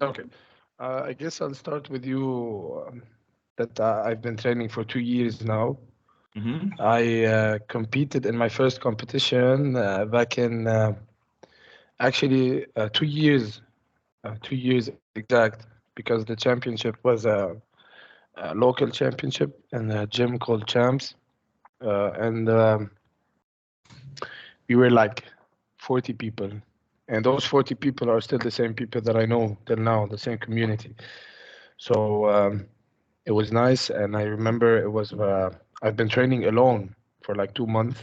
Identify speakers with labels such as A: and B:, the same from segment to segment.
A: Okay. I guess I'll start with you. That I've been training for 2 years now.
B: Mm-hmm.
A: I competed in my first competition back in actually 2 years, 2 years exact, because the championship was a local championship in a gym called Champs, and we were like 40 people, and those 40 people are still the same people that I know till now, the same community. So it was nice, and I remember it was. I've been training alone for like 2 months.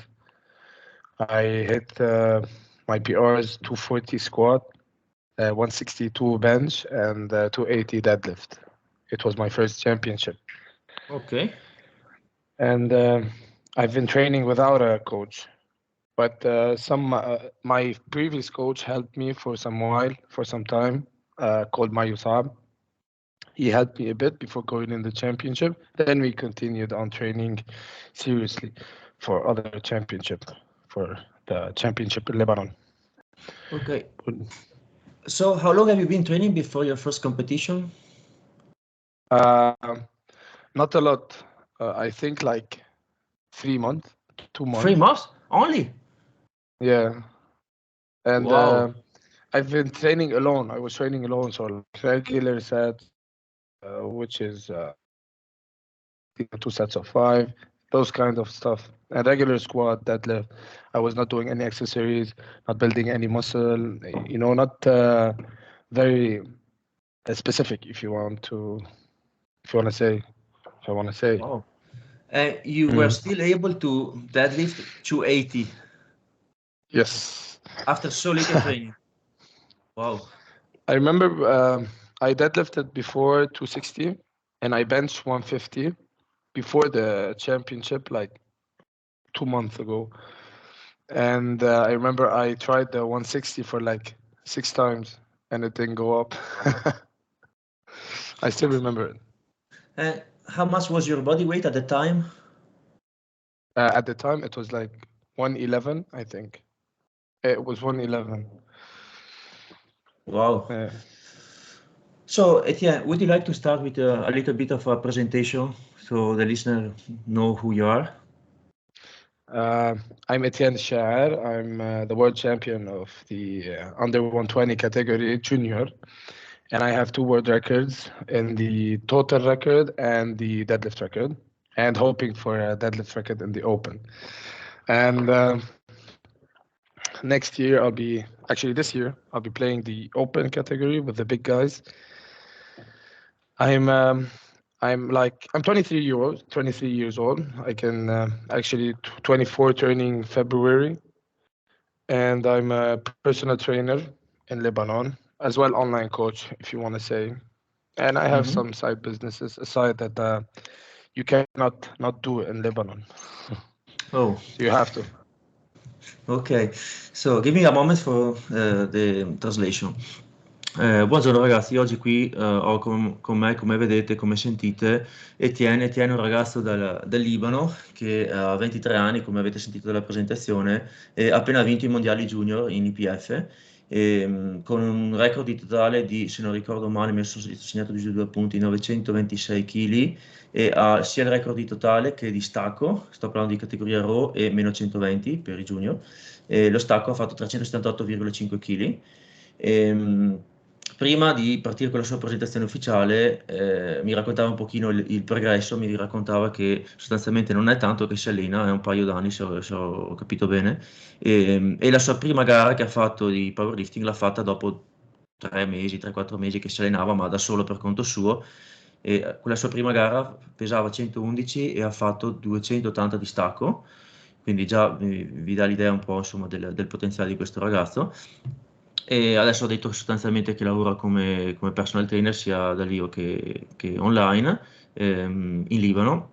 A: I hit my PRs: 240 squat, 162 bench, and 280 deadlift. It was my first championship,
B: Okay.
A: and I've been training without a coach. But my previous coach helped me for some while, for some time, called Mayusab. He helped me a bit before going in the championship. Then we continued on training seriously for other championship, for the championship in Lebanon.
B: Okay. So how long have you been training before your first competition?
A: Uh, Not a lot. I think like 3 months, 2 months.
B: 3 months only?
A: Yeah, and
B: Wow.
A: I've been training alone. I was training alone, so like regular sets, which is 2 sets of 5, those kind of stuff. And regular squat, deadlift. I was not doing any accessories, not building any muscle. Not very specific. If you want to say, if I want to say.
B: Wow. And you were
A: Mm.
B: still able to deadlift 280
A: Yes.
B: after so little training. Wow.
A: I remember I deadlifted before 260 and I benched 150 before the championship, like 2 months ago. And I remember I tried the 160 for like 6 times and it didn't go up. I still remember it.
B: And how much was your body weight at the time?
A: At the time, it was like 111, I think. It was 111.
B: Wow.
A: Uh,
B: So, Etienne, would you like to start with a little bit of a presentation so the listener know who you are?
A: uh, I'm Etienne El Chaer. I'm the world champion of the under 120 category junior. And I have 2 world records in the total record and the deadlift record, and hoping for a deadlift record in the open. And next year actually this year, I'll be playing the open category with the big guys. I'm um, I'm 23 years old. I can actually 24 turning February, and I'm a personal trainer in Lebanon, as well online coach, if you want to say. And I have
B: Mm-hmm.
A: some side businesses aside that you cannot not do in Lebanon.
B: Oh,
A: So you have to.
B: ok. So, give me a moment for the translation. Buongiorno ragazzi, oggi qui ho con me, come vedete, come sentite, Etienne. Etienne è un ragazzo dal Libano che ha 23 anni, come avete sentito dalla presentazione, e ha appena vinto i mondiali junior in IPF, con un record di totale di, se non ricordo male, mi sono segnato giù 2 appunti, 926 kg, e ha sia il record di totale che di stacco, sto parlando di categoria RAW e meno 120 per i junior, e lo stacco ha fatto 378,5 kg. Prima di partire con la sua presentazione ufficiale, mi raccontava un pochino il progresso, mi raccontava che sostanzialmente non è tanto che si allena, è un paio d'anni se ho capito bene, e la sua prima gara che ha fatto di powerlifting l'ha fatta dopo 3 mesi, 3-4 mesi che si allenava, ma da solo per conto suo, e con la sua prima gara pesava 111 e ha fatto 280 di stacco, quindi già vi dà l'idea un po', insomma, del potenziale di questo ragazzo. E adesso ha detto sostanzialmente che lavora come personal trainer sia da lì che online, in Libano.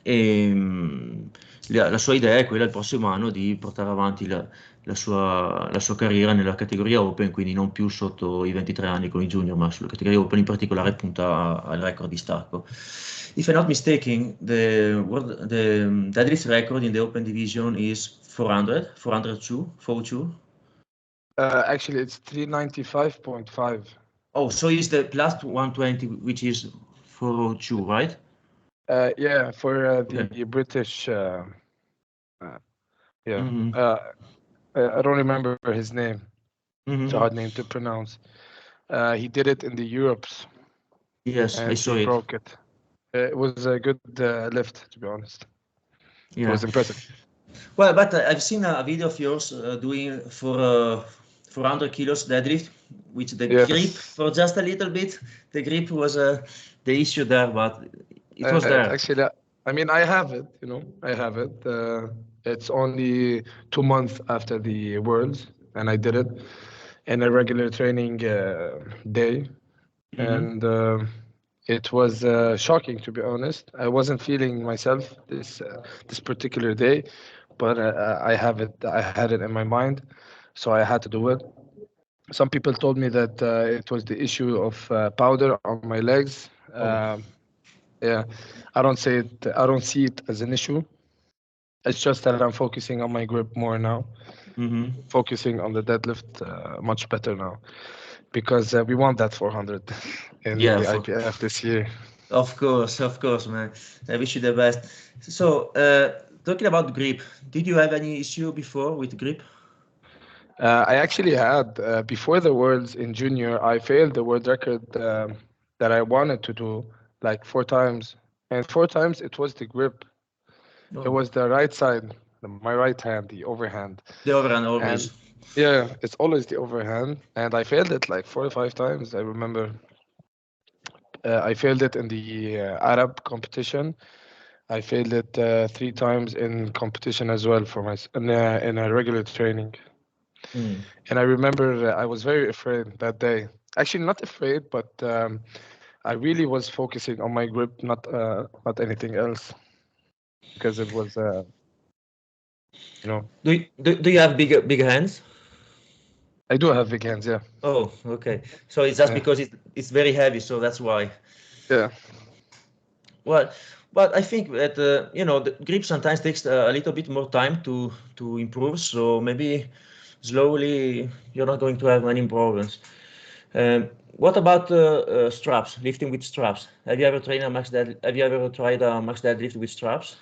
B: E la sua idea è quella il prossimo anno di portare avanti la sua carriera nella categoria Open, quindi non più sotto i 23 anni con i junior, ma sulla categoria Open, in particolare punta al record di stacco. If I'm not mistaken, the deadlift record in the Open division is 402, 42.
A: Actually, it's 395.5.
B: Oh, so it's the plus 120, which is 402, right?
A: Yeah, for the
B: Okay.
A: British. Yeah.
B: Mhm.
A: I don't remember his name. It's a
B: Mhm.
A: hard name to pronounce. He did it in the Europes
B: Yes, I
A: and
B: saw
A: he
B: it.
A: broke it. It was a good lift, to be honest. It
B: Yeah.
A: was impressive.
B: Well, but I've seen a video of yours doing for 400 kilos deadlift, which the grip
A: Yes.
B: for just a little bit. The grip was the issue there, but it was there.
A: Actually, I mean, I have it, I have it. It's only 2 months after the Worlds, and I did it in a regular training day. And it was shocking, to be honest. I wasn't feeling myself this particular day, but I had it in my mind, so I had to do it. Some people told me that it was the issue of powder on my legs.
B: Oh.
A: Yeah, I don't see it as an issue. It's just that I'm focusing on my grip more now, focusing on the deadlift much better now, because we want that 400 in
B: Yeah,
A: the IPF this year.
B: of course, man. I wish you the best. So, talking about grip, did you have any issue before with grip?
A: I actually had before the Worlds in junior, I failed the world record that I wanted to do like 4 times, and 4 times it was the grip. It
B: No.
A: was the right side, my right hand, the overhand.
B: The overhand
A: And
B: always.
A: yeah, it's always the overhand. And I failed it like 4 or 5 times. I remember I failed it in the Arab competition. I failed it 3 times in competition as well for in a regular training.
B: Mm.
A: And I remember I was very afraid that day. Actually, not afraid, but I really was focusing on my grip, not anything else, because it was, you know,
B: Do you have bigger hands?
A: I do have big hands, yeah.
B: Oh, okay. So it's just
A: Yeah.
B: because it's very heavy, so that's why.
A: Yeah.
B: Well, but I think that the grip sometimes takes a little bit more time to improve. So maybe slowly you're not going to have many problems. What about straps? Lifting with straps? Have you ever Have you ever tried a max deadlift with straps?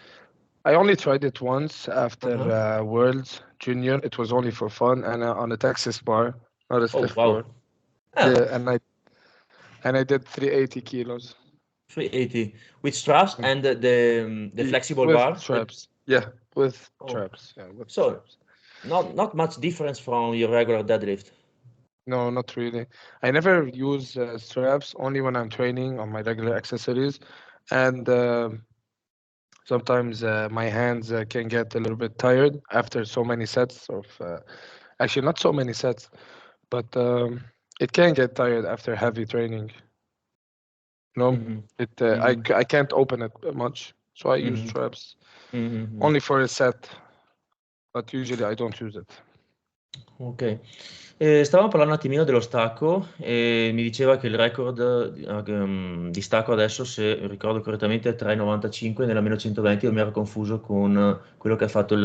A: I only tried it once after
B: Uh-huh.
A: Worlds Junior. It was only for fun and on a Texas bar, not a
B: Oh
A: stiff
B: wow.
A: bar.
B: Ah,
A: Yeah, and I did 380 kilos
B: 380 with straps
A: Mm.
B: and the flexible
A: With
B: bar.
A: straps. Yeah, with
B: Oh,
A: straps. Yeah, with
B: so
A: straps.
B: not much difference from your regular deadlift.
A: No, not really. I never use straps, only when I'm training on my regular accessories. And sometimes my hands can get a little bit tired after so many sets of, actually, not so many sets, but it can get tired after heavy training. No,
B: Mm-hmm.
A: I can't open it much, so I use
B: Mm-hmm.
A: straps
B: Mm-hmm.
A: only for a set, but usually I don't use it.
B: Ok. Stavamo parlando un attimino dello stacco e mi diceva che il record di stacco adesso, se ricordo correttamente, è 3,95 nella meno 120. Io mi ero confuso con quello che ha fatto il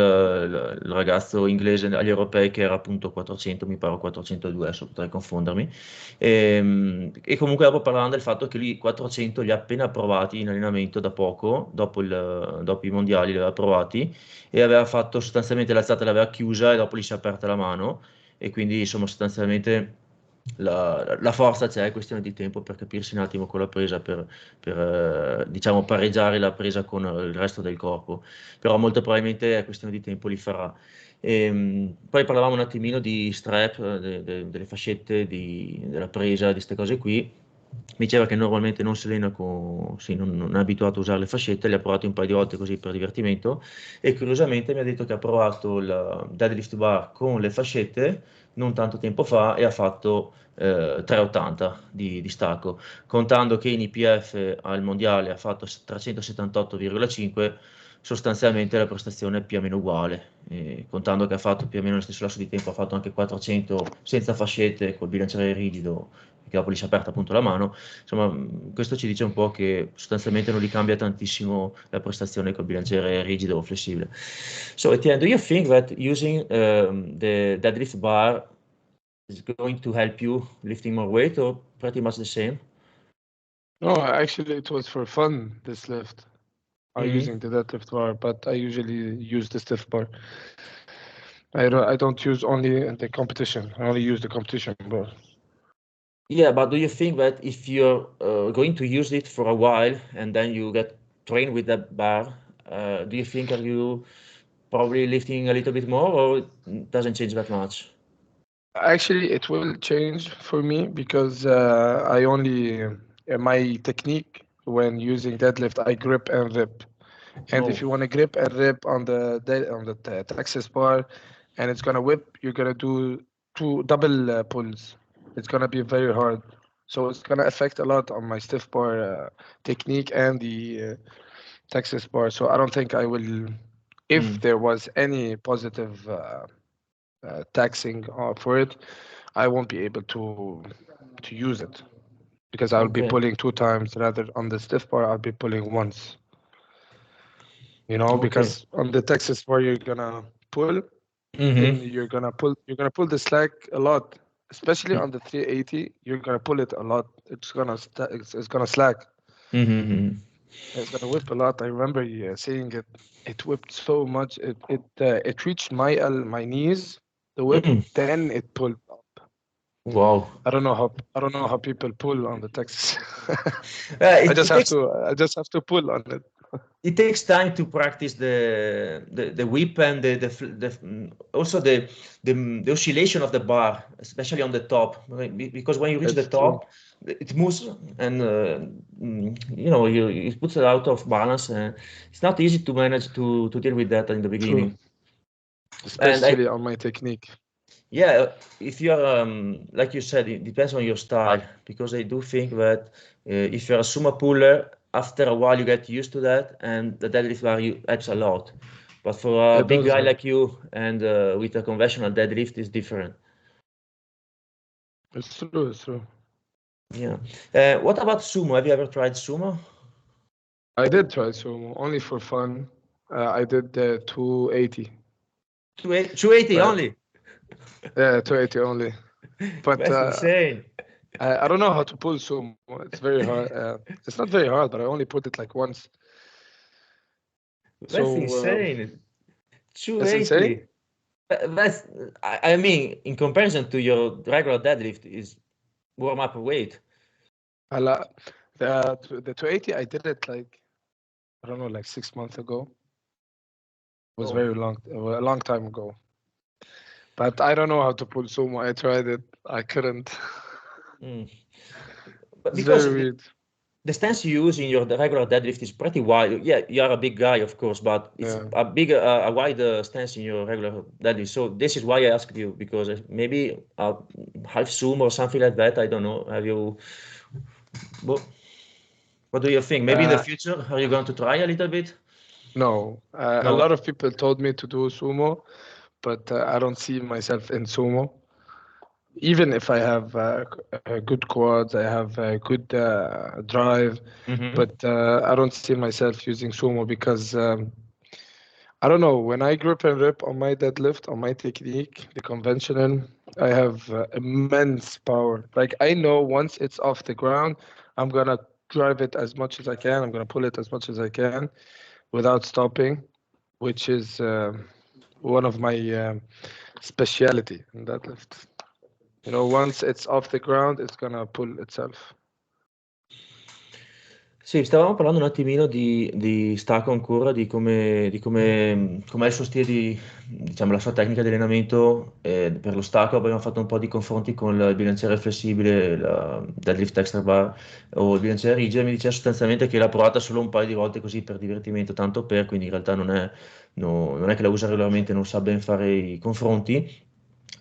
B: ragazzo inglese agli europei, che era appunto 400, mi pare 402, adesso potrei confondermi. E comunque dopo parlando del fatto che lui 400 li ha appena provati in allenamento da poco, dopo i mondiali li aveva provati e aveva fatto sostanzialmente l'alzata, l'aveva chiusa e dopo gli si è aperta la mano e quindi insomma sostanzialmente la forza c'è, è questione di tempo per capirsi un attimo con la presa, per diciamo pareggiare la presa con il resto del corpo, però molto probabilmente è questione di tempo, li farà. Poi parlavamo un attimino di strap, delle fascette, della presa, di queste cose qui. Mi diceva che normalmente non si allena sì, non è abituato a usare le fascette, le ha provate un paio di volte così per divertimento e curiosamente mi ha detto che ha provato il deadlift bar con le fascette non tanto tempo fa e ha fatto 380 di stacco, contando che in IPF al mondiale ha fatto 378,5, sostanzialmente la prestazione è più o meno uguale, contando che ha fatto più o meno lo stesso lasso di tempo, ha fatto anche 400 senza fascette col bilanciere rigido, che dopo gli si è aperta appunto la mano. Insomma, questo ci dice un po' che sostanzialmente non gli cambia tantissimo la prestazione col bilanciere rigido o flessibile. So Etienne, do you think that using the deadlift bar Is it going to help you lifting more weight or pretty much the same?
A: No, actually, it was for fun, this lift. I'm using the deadlift bar, but I usually use the stiff bar. I don't use only the competition. I only use the competition bar.
B: Yeah, but do you think that if you're going to use it for a while and then you get trained with that bar, do you think are you probably lifting a little bit more, or it doesn't change that much?
A: Actually, it will change for me because I only my technique when using deadlift, I grip and rip. And if you want to grip and rip on the Texas bar, and it's gonna whip, you're gonna do two double pulls. It's gonna be very hard, so it's gonna affect a lot on my stiff bar technique and the Texas bar. So I don't think I will. If there was any positive taxing for it, I won't be able to use it because I'll be pulling 2 times rather on the stiff bar. I'll be pulling once. You know, because on the Texas bar you're gonna pull, and you're gonna pull the slack a lot, especially on the 380. You're gonna pull it a lot. It's gonna it's gonna slack. It's gonna whip a lot. I remember seeing it. It whipped so much. It reached my knees. The whip, then it pulled up.
B: Wow.
A: I don't know how people pull on the Texas.
B: I
A: just have to pull on it.
B: It takes time to practice the whip and also the oscillation of the bar, especially on the top, because when you reach the top, it moves and you know it puts it out of balance, and it's not easy to manage to deal with that in the beginning.
A: Especially on my technique.
B: Yeah, if you're like you said, it depends on your style, because I do think that if you're a sumo puller, after a while you get used to that, and the deadlift bar helps a lot. But for a big guy like you and with a conventional deadlift, is different.
A: It's true. It's true.
B: Yeah. What about sumo? Have you ever tried sumo?
A: I did try sumo only for fun. I did 280.
B: 280 only?
A: Yeah, 280 only. But
B: that's insane.
A: I don't know how to pull sumo. It's very hard. It's not very hard, but I only put it like once.
B: That's insane. 280.
A: That's insane?
B: That's, I mean, in comparison to your regular deadlift, is warm-up weight.
A: The 280, I did it like, I don't know, like 6 months ago. It was a long time ago. But I don't know how to pull sumo. I tried it. I couldn't.
B: But because the stance you use in your regular deadlift is pretty wide. Yeah, you are a big guy, of course, but it's a wide stance in your regular deadlift. So this is why I asked you, because maybe a half sumo or something like that. I don't know. Have you? What do you think? Maybe in the future, are you going to try a little bit?
A: No. A lot of people told me to do sumo, but I don't see myself in sumo. Even if I have good quads, I have good drive, but I don't see myself using sumo because I don't know. When I grip and rip on my deadlift, on my technique, the conventional, I have immense power. Like I know once it's off the ground, I'm gonna drive it as much as I can. I'm gonna pull it as much as I can without stopping, which is one of my speciality in deadlift. You know, once it's off the ground, it's gonna pull itself.
B: Sì, stavamo parlando un attimino di stacco ancora, di come com'è il suo stile diciamo, la sua tecnica di allenamento per lo stacco. Abbiamo fatto un po' di confronti con il bilanciere flessibile, la deadlift extra bar o il bilanciere rigido. Mi diceva sostanzialmente che l'ha provata solo un paio di volte così per divertimento, tanto per, quindi in realtà non è che la usa regolarmente, non sa ben fare i confronti.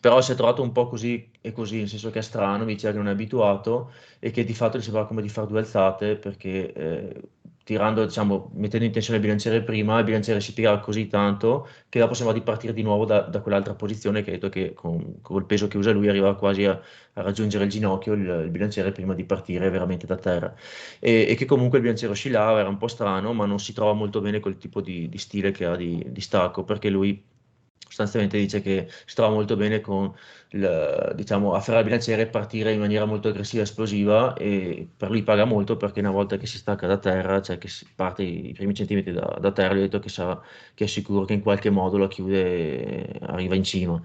B: Però si è trovato un po' così e così, nel senso che è strano, mi diceva che non è abituato e che di fatto gli sembrava come di fare 2 alzate perché tirando, diciamo, mettendo in tensione il bilanciere prima, il bilanciere si tira così tanto che dopo sembrava di partire di nuovo da quell'altra posizione che ha detto che col peso che usa lui arrivava quasi a raggiungere il ginocchio, il bilanciere prima di partire veramente da terra. E che comunque il bilanciere oscillava, era un po' strano, ma non si trova molto bene col tipo di stile che ha di stacco, perché lui sostanzialmente dice che si trova molto bene con diciamo, afferrare il bilanciere e partire in maniera molto aggressiva e esplosiva, e per lui paga molto perché una volta che si stacca da terra, cioè che si parte i primi centimetri da terra, gli ho detto che è sicuro che in qualche modo la chiude e arriva in cima.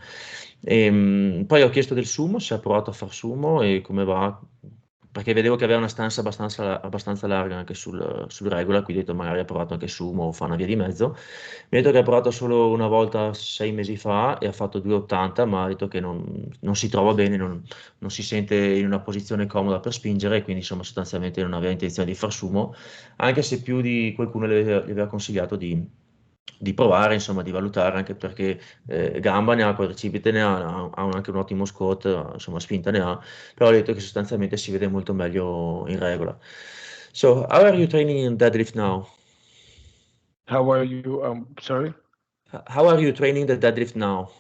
B: Poi ho chiesto del sumo, se ha provato a far sumo e come va, perché vedevo che aveva una stanza abbastanza larga anche sul regola, quindi ho detto magari ha provato anche sumo o fa una via di mezzo. Mi ha detto che ha provato solo una volta 6 mesi fa e ha fatto 2,80, ma ha detto che non si trova bene, non si sente in una posizione comoda per spingere, quindi insomma sostanzialmente non aveva intenzione di far sumo, anche se più di qualcuno gli aveva consigliato di provare, insomma, di valutare, anche perché gamba ne ha, quadricipite ne ha anche un ottimo squat, insomma, spinta ne ha, però ho detto che sostanzialmente si vede molto meglio in regola. So, how are you training in deadlift now?
A: How are you? Sorry.
B: How are you training the deadlift now?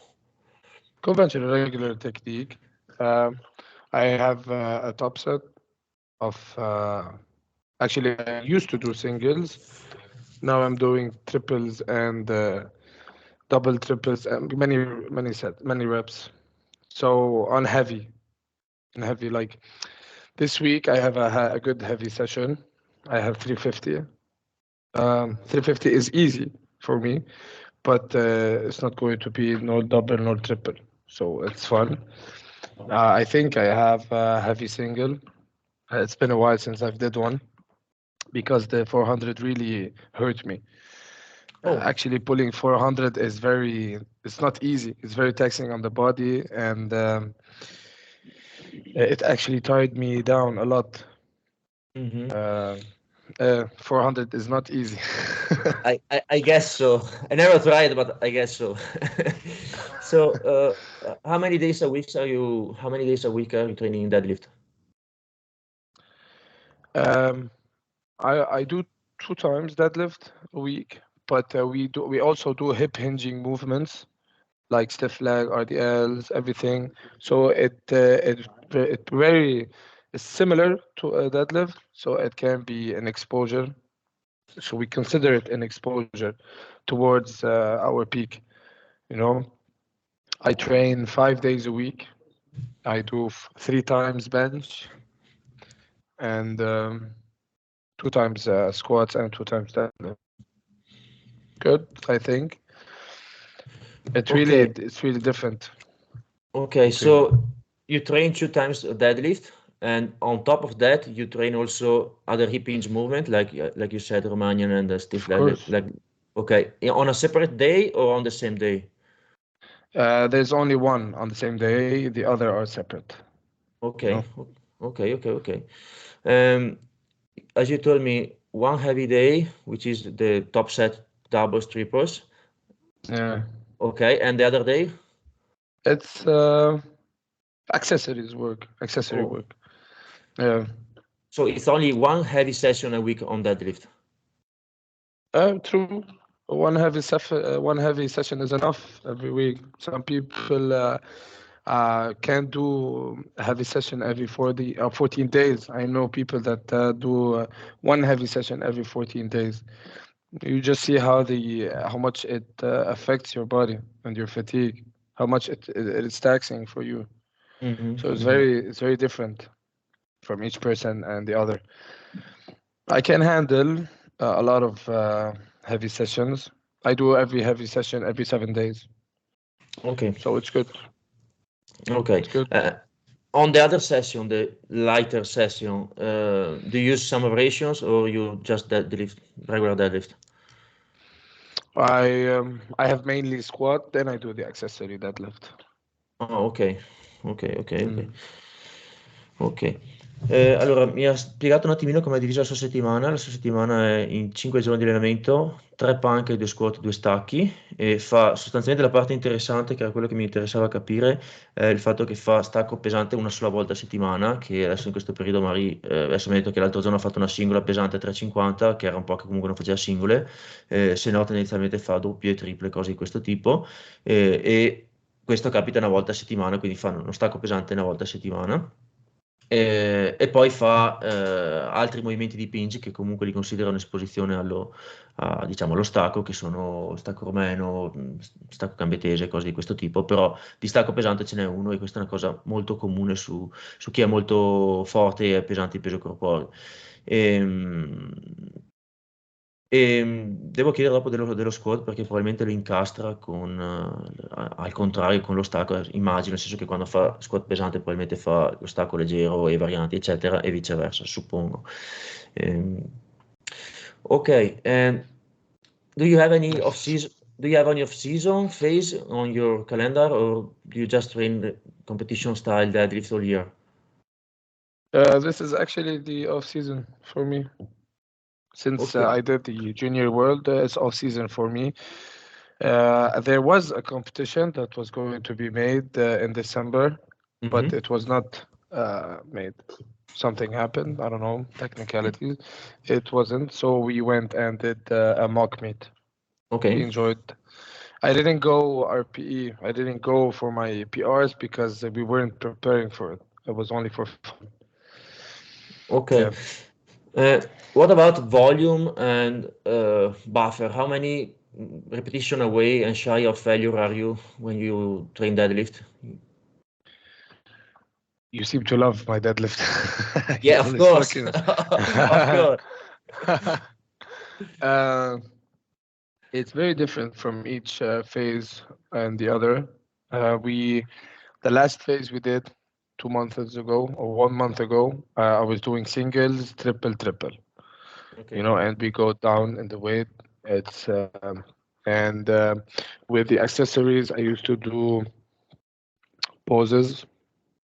A: Conventional regular technique. I have a top set of. Actually, I used to do singles. Now I'm doing triples and double triples and many reps. So on heavy, like this week I have a good heavy session. I have 350. 350 is easy for me, but it's not going to be no double nor triple. So it's fun. I think I have a heavy single. It's been a while since I've did one because the 400 really hurt me.
B: Oh.
A: Actually, pulling 400 is it's not easy. It's very taxing on the body, and it actually tied me down a lot. 400 is not easy.
B: I guess so. I never tried, but I guess so. So, how many days a week are you training deadlift?
A: I do 2 times deadlift a week, but we also do hip hinging movements like stiff leg, RDLs, everything. So it very is similar to a deadlift, so it can be an exposure. So we consider it an exposure towards our peak. You know, I train 5 days a week. I do 3 times bench and 2 times squats and 2 times deadlift. Good, I think. It's
B: Okay.
A: really different.
B: Okay,
A: between them.
B: so you train 2 times deadlift, and on top of that, you train also other hip hinge movement, like you said, Romanian and the stiff
A: Of
B: leg.
A: course.
B: Okay, on a separate day or on the same day?
A: There's only one on the same day. The other are separate.
B: Okay,
A: No?
B: okay. As you told me, one heavy day, which is the top set doubles, triples.
A: Yeah.
B: Okay, and the other day?
A: It's accessories work. Accessory
B: Oh.
A: work. Yeah.
B: So it's only one heavy session a week on deadlift.
A: True. One heavy session is enough every week. Some people can't do a heavy session every 14 days. I know people that do one heavy session every 14 days. You just see how much it affects your body and your fatigue, how much it's taxing for you. So it's very different from each person and the other. I can handle a lot of heavy sessions. I do every heavy session every 7 days.
B: Okay.
A: So it's good.
B: Okay.
A: It's good.
B: On the other session, the lighter session, do you use some variations or you just deadlift, regular deadlift?
A: I have mainly squat, then I do the accessory deadlift.
B: Oh, ok. Ok. Allora, mi ha spiegato un attimino come è divisa la sua settimana. La sua settimana è in 5 giorni di allenamento, 3 panche, 2 squat, 2 stacchi, e fa sostanzialmente la parte interessante, che era quello che mi interessava capire, il fatto che fa stacco pesante una sola volta a settimana, che adesso in questo periodo magari, adesso mi ha detto che l'altro giorno ha fatto una singola pesante a 350, che era un po' che comunque non faceva singole, se no tendenzialmente fa doppie e triple, cose di questo tipo, e questo capita una volta a settimana, quindi fanno uno stacco pesante una volta a settimana. e poi fa altri movimenti di pinch che comunque li considero un'esposizione diciamo, allo stacco, che sono stacco romeno, stacco cambietese, cose di questo tipo, però di stacco pesante ce n'è uno e questa è una cosa molto comune su chi è molto forte e pesante in peso corporeo. Devo chiedere dopo dello squat perché probabilmente lo incastra al contrario con lo stacco, immagino, nel senso che quando fa squat pesante probabilmente fa lo stacco leggero e varianti, eccetera, e viceversa, suppongo. Ehm, ok, and do you have any
A: Yes.
B: off-season phase on your calendar, or do you just train the competition style deadlift all year?
A: This is actually the off season for me. Since
B: Okay.
A: I did the junior world, it's off season for me. There was a competition that was going to be made in December, but
B: Mhm.
A: it was not made. Something happened. I don't know, technicalities. It wasn't. So we went and did a mock meet. We
B: Okay.
A: enjoyed. I didn't go RPE. I didn't go for my PRs because we weren't preparing for it. It was only for fun.
B: Okay.
A: Yeah.
B: What about volume and buffer? How many repetition away and shy of failure are you when you train deadlift?
A: You seem to love my deadlift.
B: Yeah,
A: You're
B: of
A: always
B: course.
A: talking.
B: Of course.
A: uh, it's very different from each phase and the other. The last phase we did 2 months ago or 1 month ago, I was doing singles, triple,
B: Okay.
A: and we go down in the weight. It's and with the accessories, I used to do poses.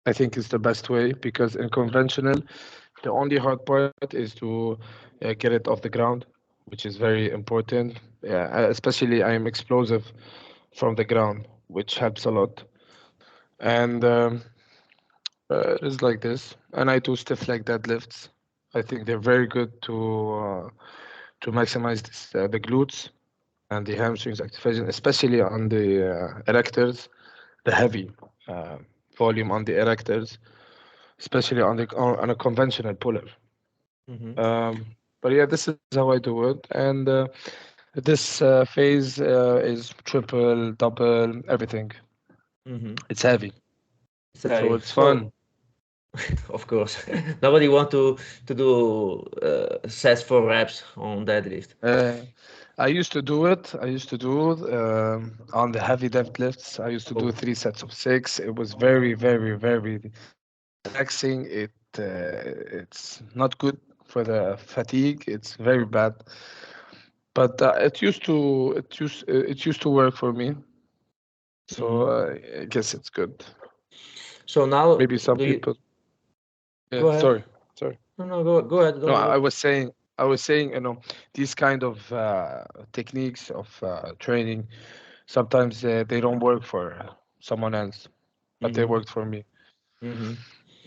A: I think it's the best way because in conventional, the only hard part is to get it off the ground, which is very important. Yeah, especially I am explosive from the ground, which helps a lot. And it's like this. And I do stiff leg deadlifts. I think they're very good to maximize the glutes and the hamstrings activation, especially on the erectors, the heavy uh, volume on the erectors, especially on a conventional puller.
B: Mhm.
A: But yeah, this is how I do it. And this phase is triple, double, everything.
B: Mhm.
A: It's heavy, so
B: Sorry.
A: it's
B: So,
A: fun.
B: of course, nobody want to do sets for reps on deadlift.
A: Uh, I used to do it. I used to do on the heavy deadlifts. I used to do
B: Oh.
A: 3 sets of 6. It was very, very, very taxing. It's not good for the fatigue. It's very bad. But it used to work for me. So
B: Mhm.
A: I guess it's good.
B: So now,
A: Maybe some
B: do you
A: people.
B: go
A: Yeah,
B: ahead?
A: sorry.
B: No, no, go ahead.
A: No,
B: Don't
A: I
B: worry.
A: was saying, these kind of techniques of training, sometimes they don't work for someone else, but they
B: Mhm.
A: worked for me.
B: Mhm.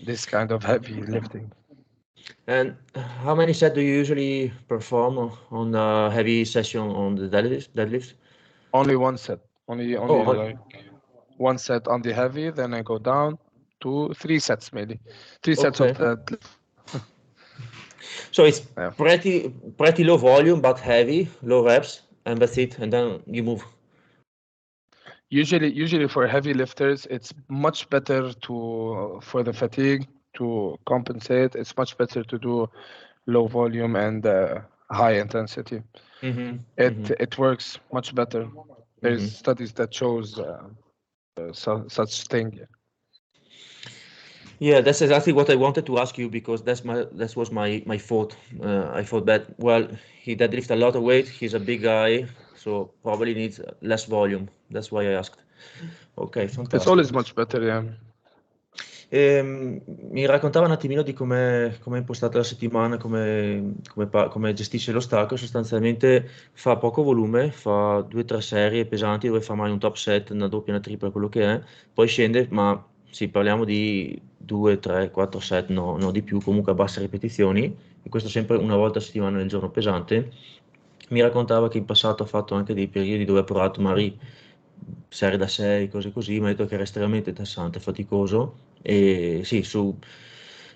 A: This kind of heavy lifting.
B: And how many sets do you usually perform on a heavy session on the deadlift?
A: Only one set.
B: Oh,
A: Only like one set on the heavy, then I go down to 3 sets maybe. 3 sets of
B: okay.
A: that.
B: So it's
A: Yeah.
B: pretty low volume but heavy, low reps, and that's it. And then you move.
A: Usually for heavy lifters, it's much better for the fatigue to compensate. It's much better to do low volume and high intensity.
B: Mhm.
A: It
B: Mhm.
A: it works much better. There's
B: Mhm.
A: studies that shows such thing.
B: Yeah, that's exactly what I wanted to ask you because that was my thought. I thought that well, he deadlift a lot of weight. He's a big guy, so probably needs less volume. That's why I asked. Okay,
A: It's
B: fantastic.
A: always much better, yeah.
B: Mi raccontava un attimino di come è impostata la settimana, come gestisce lo stacco. Sostanzialmente fa poco volume, fa 2 o 3 serie pesanti dove fa mai un top set, una doppia, una tripla, quello che è, poi scende, ma sì, parliamo di 2, 3, 4 set, no di più, comunque a basse ripetizioni, e questo sempre una volta a settimana nel giorno pesante. Mi raccontava che in passato ha fatto anche dei periodi dove ha provato magari serie da 6, cose così, mi ha detto che era estremamente tassante, faticoso e sì,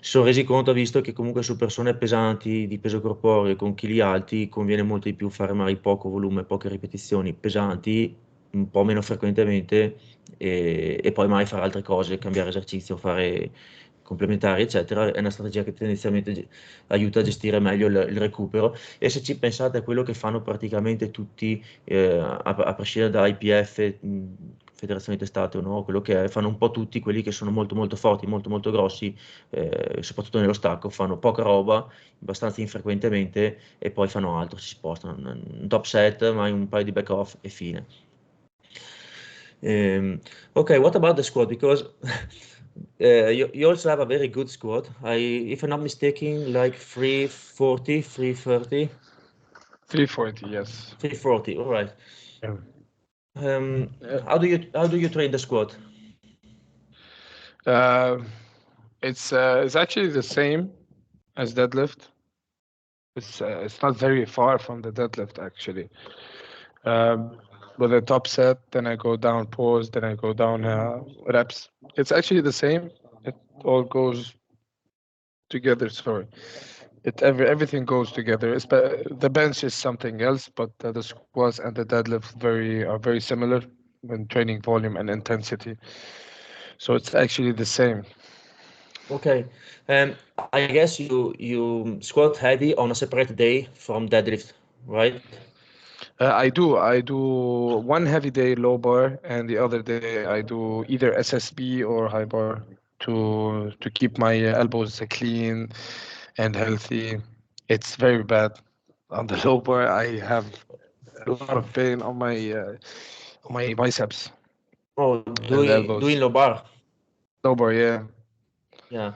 B: sono resi conto, ha visto che comunque su persone pesanti di peso corporeo con chili alti conviene molto di più fare magari poco volume, poche ripetizioni pesanti, un po' meno frequentemente e poi magari fare altre cose, cambiare esercizio, fare complementari, eccetera. È una strategia che tendenzialmente aiuta a gestire meglio il recupero. E se ci pensate a quello che fanno praticamente tutti, a prescindere da IPF, federazioni testate o no, quello che è, fanno un po' tutti quelli che sono molto molto forti, molto molto grossi, soprattutto nello stacco, fanno poca roba, abbastanza infrequentemente e poi fanno altro, si spostano, un top set, ma un paio di back off e fine. Okay, what about the squat? Because you also have a very good squat. If I'm not mistaken, like 340, 330?
A: 340, yes.
B: 340, all right.
A: Yeah.
B: How do you train the squat?
A: It's actually the same as deadlift. It's not very far from the deadlift actually. With a top set, then I go down pause, then I go down reps. It's actually the same. It all goes together. Sorry, everything goes together. The bench is something else, but the squats and the deadlift are very similar in training volume and intensity. So it's actually the same.
B: Okay. I guess you squat heavy on a separate day from deadlift, right?
A: I do one heavy day low bar, and the other day I do either SSB or high bar to keep my elbows clean and healthy. It's very bad on the low bar. I have a lot of pain on my biceps
B: Oh,
A: and
B: doing
A: elbows.
B: low bar.
A: Low bar, yeah.
B: Yeah.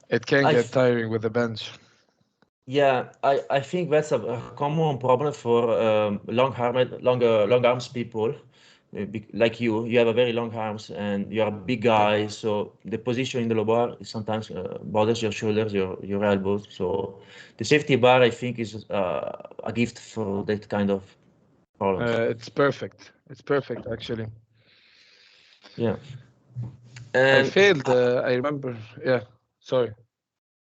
A: It can
B: I
A: get tiring with the bench.
B: Yeah, I think that's a common problem for long arms people. Like you have a very long arms and you're a big guy, so the position in the low bar sometimes bothers your shoulders, your elbows. So the safety bar, I think, is a gift for that kind of problems.
A: It's perfect. It's perfect actually.
B: Yeah.
A: I
B: And
A: failed. I remember. Yeah. Sorry.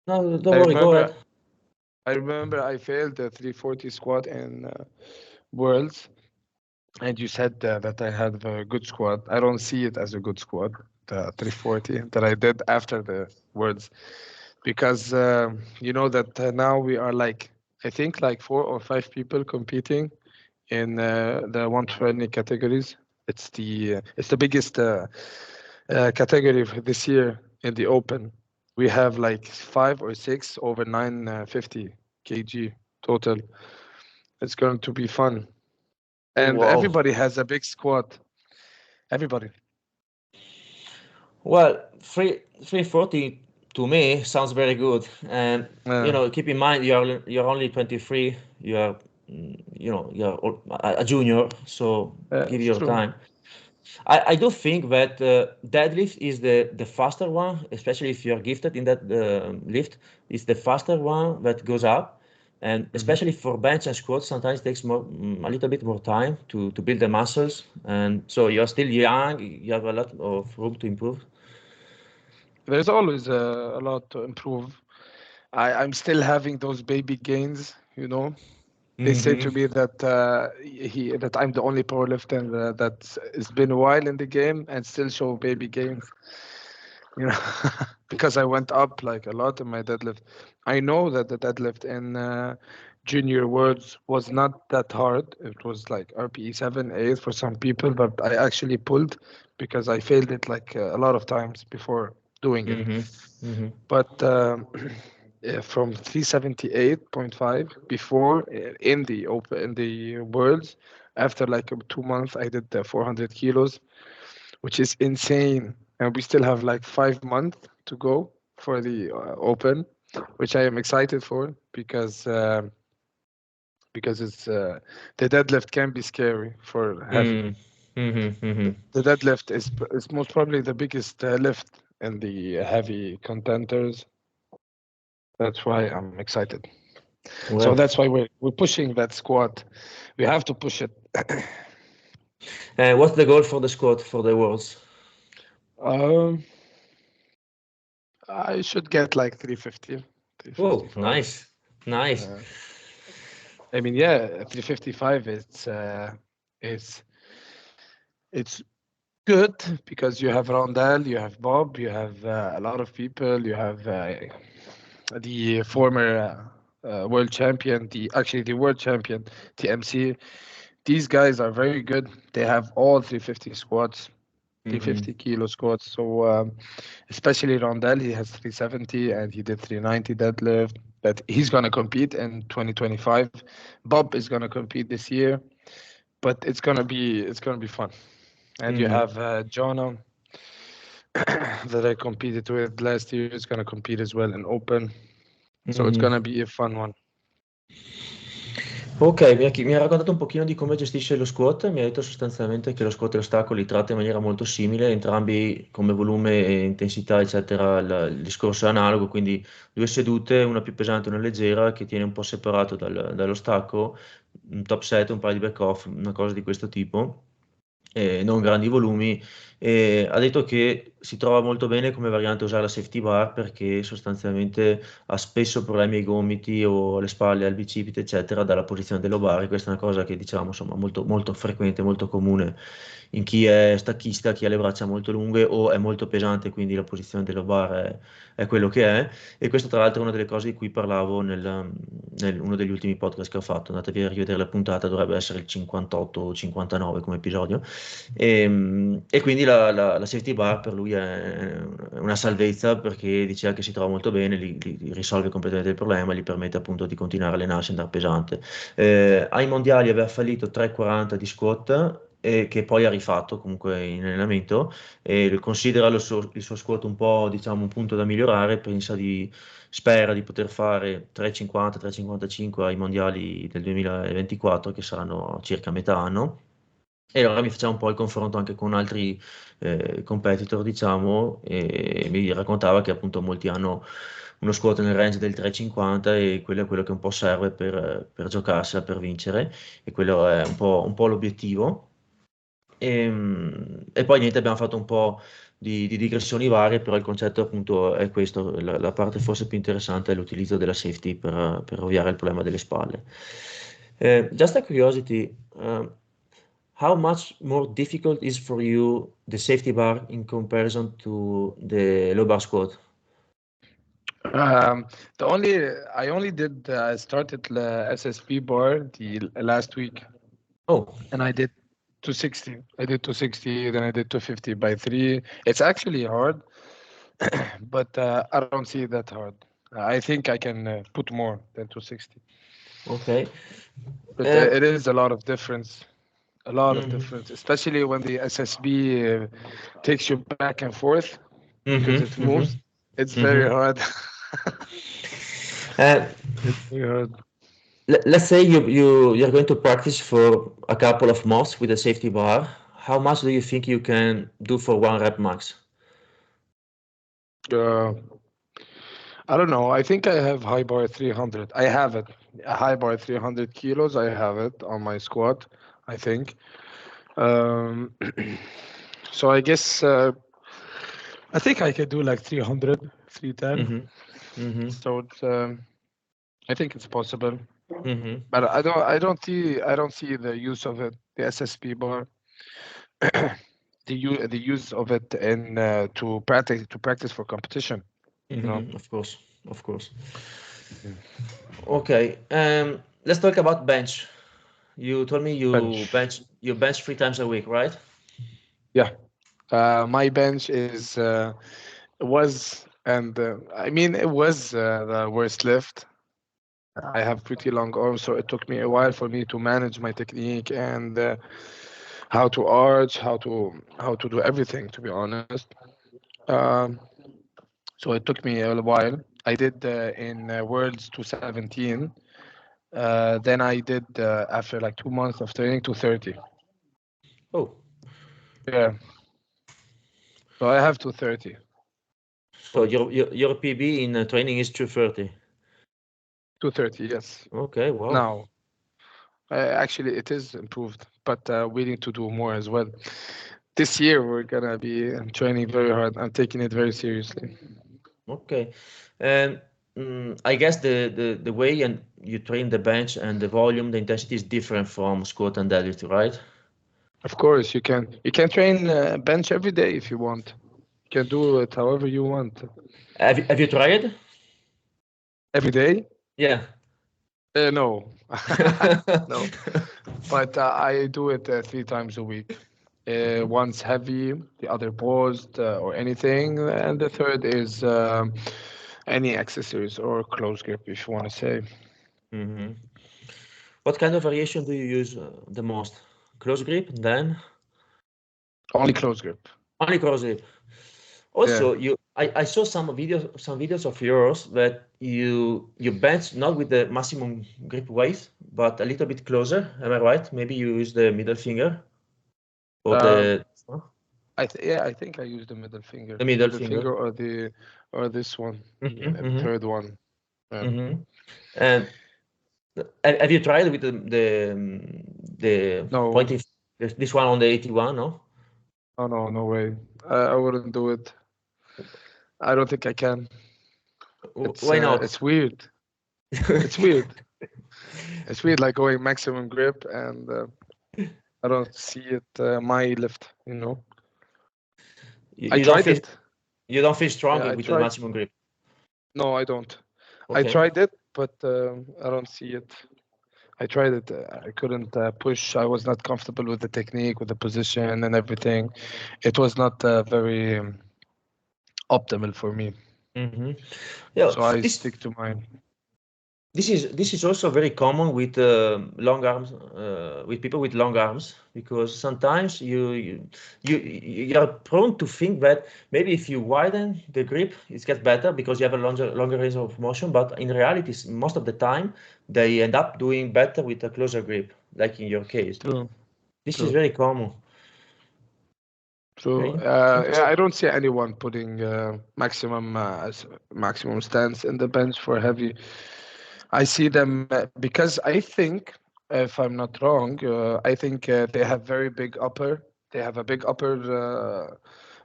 B: no, don't
A: I
B: worry, go
A: remember.
B: ahead.
A: I remember I failed the 340 squat in Worlds, and you said that I had a good squat. I don't see it as a good squat, the 340 that I did after the Worlds, because you know that now we are like, I think like 4 or 5 people competing in the 120 categories. It's the biggest category for this year in the Open. We have like 5 or 6 over 950 kg total. It's going to be fun, and
B: Wow.
A: everybody has a big squat. Everybody.
B: Well, 340 to me sounds very good. And keep in mind you're only 23. You're a junior, so give
A: It's
B: your
A: true.
B: time. I do think that deadlift is the faster one, especially if you're gifted in that lift. It's the faster one that goes up, and especially for bench and squats, sometimes it takes a little bit more time to build the muscles. And so you're still young, you have a lot of room to improve.
A: There's always a lot to improve. I'm still having those baby gains. They say to me that that I'm the only powerlifter that's been a while in the game and still show baby gains. Because I went up like a lot in my deadlift. I know that the deadlift in junior worlds was not that hard. It was like RPE 7, 8 for some people, but I actually pulled because I failed it like a lot of times before doing it. But from 378.5 before in the worlds, after like 2 months, I did the 400 kilos, which is insane. And we still have like 5 months to go for the Open, which I am excited for because it's the deadlift can be scary for heavy. The deadlift is most probably the biggest lift in the heavy contenders. That's why I'm excited. So
B: Well,
A: that's why we're pushing that squat. We have to push it.
B: what's the goal for the squat for the Worlds?
A: I should get like 350.
B: Oh,
A: 355.
B: nice.
A: I mean, yeah, 355. It's good because you have Rondell, you have Bob, you have a lot of people. You have the former world champion, the world champion, TMC. These guys are very good. They have all 350 squats, 350 kilo squats. So especially Rondell, he has 370 and he did 390 deadlift. But he's gonna compete in 2025. Bob is gonna compete this year, but it's gonna be fun. And you have Jonah that I competed with last year is gonna compete as well in Open. So it's gonna be a fun one.
B: Ok, mi ha raccontato un pochino di come gestisce lo squat, mi ha detto sostanzialmente che lo squat e lo stacco li tratta in maniera molto simile, entrambi come volume e intensità, eccetera, il discorso è analogo, quindi 2 sedute, una più pesante e una leggera, che tiene un po' separato dallo stacco, un top set, un paio di back off, una cosa di questo tipo, non grandi volumi. E ha detto che si trova molto bene come variante usare la safety bar perché sostanzialmente ha spesso problemi ai gomiti o alle spalle, al bicipite, eccetera, dalla posizione dello bar. E questa è una cosa che diciamo insomma molto, molto frequente, molto comune in chi è stacchista, chi ha le braccia molto lunghe o è molto pesante, quindi la posizione dello bar è quello che è. E questo tra l'altro è una delle cose di cui parlavo nel uno degli ultimi podcast che ho fatto. Andatevi a rivedere la puntata, dovrebbe essere il 58 o 59 come episodio. E quindi la safety bar per lui è una salvezza perché diceva che si trova molto bene, gli risolve completamente il problema, gli permette appunto di continuare a allenarsi e andare pesante. Ai mondiali aveva fallito 3,40 di squat. Che poi ha rifatto comunque in allenamento e considera il suo squat un po', diciamo, un punto da migliorare, spera di poter fare 3,50, 3,55 ai mondiali del 2024 che saranno circa a metà anno. E allora mi faceva un po' il confronto anche con altri competitor, diciamo, e mi raccontava che appunto molti hanno uno squat nel range del 3,50 e quello è quello che un po' serve per giocarsela, per vincere, e quello è un po' l'obiettivo. E poi niente, abbiamo fatto un po' di digressioni varie, però il concetto appunto è questo, la parte forse più interessante è l'utilizzo della safety per ovviare il problema delle spalle. Just a curiosity, how much more difficult is for you the safety bar in comparison to the low bar squat?
A: I only did started the SSP bar the last week,
B: Oh,
A: and I did 260. I did 260, then I did 250 by 3. It's actually hard, but I don't see it that hard. I think I can put more than 260.
B: okay.
A: But it is a lot of difference. A lot of difference, especially when the SSB takes you back and forth because it moves. It's very hard. It's very hard.
B: Let's say you're going to practice for a couple of months with a safety bar. How much do you think you can do for 1 rep max?
A: I don't know. I think I have high bar 300. I have it. A high bar 300 kilos. I have it on my squat, I think. So I guess I think I could do like 300, 310. So it's I think it's possible. But I don't see the use of it, the SSP bar, the use of it in to practice for competition. You know.
B: Of course. Okay, let's talk about bench. You told me you bench 3 times a week, right?
A: Yeah. My bench was and I mean it was the worst lift. I have pretty long arms, so it took me a while for me to manage my technique and how to arch, how to do everything. To be honest, um, so it took me a while. I did in Worlds 217. Then I did after like 2 months of training 230.
B: Oh,
A: Yeah. So I have 230.
B: so your PB in training is 230.
A: 230, yes.
B: Okay, wow.
A: Now, actually, it is improved, but we need to do more as well. This year, we're gonna be training very hard. I'm taking it very seriously.
B: Okay. And I guess the way and you train the bench and the volume, the intensity is different from squat and deadlift, right?
A: Of course, you can train bench every day if you want. You can do it however you want.
B: Have you tried?
A: Every day?
B: Yeah.
A: No. No. But I do it 3 times a week. Once heavy, the other paused or anything, and the third is any accessories or close grip, if you want to say.
B: Mm-hmm. What kind of variation do you use the most? Close grip, then?
A: Only close grip.
B: Only close grip.
A: Yeah.
B: Also, I saw some videos of yours that you bench not with the maximum grip weight, but a little bit closer. Am I right? Maybe you use the middle finger or the
A: I think I use the middle finger.
B: the middle finger.
A: Or this one,
B: Mm-hmm,
A: the
B: mm-hmm,
A: third one.
B: mm-hmm. And have you tried with the
A: No,
B: pointing this one on the 81? No.
A: oh no, no way. I wouldn't do it. I don't think I can.
B: Why not?
A: It's weird. It's weird. It's weird, like going maximum grip, and I don't see it. My lift, you know. I
B: You don't
A: tried
B: feel
A: it.
B: you don't feel stronger
A: I
B: with the
A: tried.
B: maximum grip.
A: No, I don't. I
B: Okay.
A: tried it, but I don't see it. I tried it. I couldn't push. I was not comfortable with the technique, with the position, and everything. It was not very optimal for me.
B: Mm-hmm. Yeah,
A: So I stick to mine.
B: this is also very common with long arms, with people with long arms, because sometimes you are prone to think that maybe if you widen the grip, it gets better because you have a longer range of motion. But in reality, most of the time, they end up doing better with a closer grip, like in your case.
A: True.
B: This is
A: True.
B: very common.
A: True.
B: Okay.
A: Yeah, I don't see anyone putting maximum stance in the bench for heavy. I see them because I think, if I'm not wrong, I think they have very big upper. They have a big upper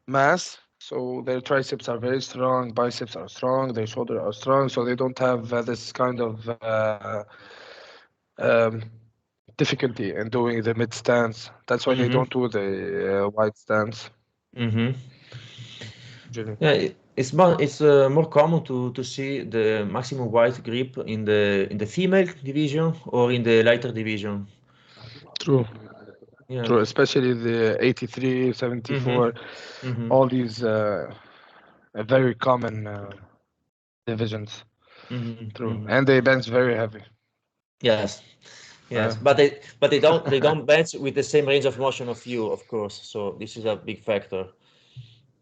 A: mass, so their triceps are very strong, biceps are strong, their shoulder are strong, so they don't have this kind of um, difficulty in doing the mid stance. That's why they
B: Mm-hmm.
A: don't do the wide stance.
B: Mm-hmm.
A: Usually.
B: Yeah, it's more common to see the maximum wide grip in the female division or in the lighter division.
A: True.
B: Yeah.
A: True, especially the 83,
B: Mm-hmm.
A: 74,
B: Mm-hmm.
A: all these very common divisions.
B: Mm-hmm.
A: True,
B: Mm-hmm.
A: and they bench very heavy.
B: Yes. Yes,
A: Uh,
B: but they don't bench with the same range of motion of you, of course. So this is a big factor.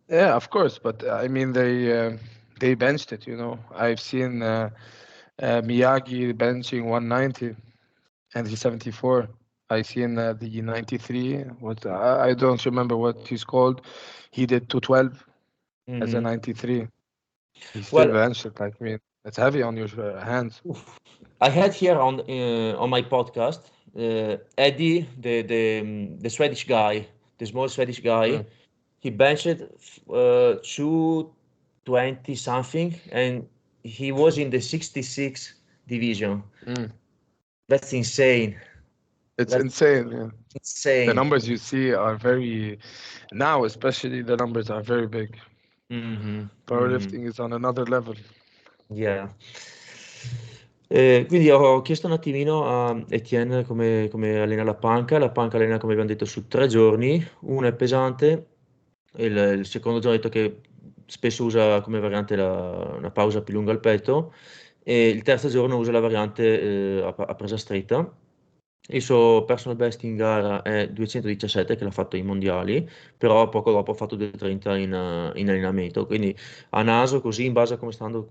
A: yeah, of course, but I mean they benched it. You know, I've seen Miyagi benching 190 and he's 74. I seen the 93. What I don't remember what he's called. He did 212 as a
B: Mm-hmm.
A: 93. He still
B: Well,
A: benched it. Like, I mean, it's heavy on your hands.
B: I had here on my podcast Eddie, the Swedish guy, the small Swedish guy.
A: Mm.
B: He benched 220 something, and he was in the 66 division.
A: Mm.
B: That's insane.
A: It's
B: That's
A: insane. Yeah. The
B: insane.
A: numbers you see are very now, especially the numbers are very big.
B: Mhm, mhm.
A: Powerlifting is on another level.
B: Yeah. Quindi ho chiesto un attimino a Etienne come allena la panca. La panca allena, come abbiamo detto, su 3 giorni. Uno è pesante, e il secondo giorno ha detto che spesso usa come variante una pausa più lunga al petto, e il terzo giorno usa la variante a presa stretta. Il suo personal best in gara è 217, che l'ha fatto ai mondiali, però poco dopo ha fatto 230 in allenamento. Quindi a naso, così in base a come sta andando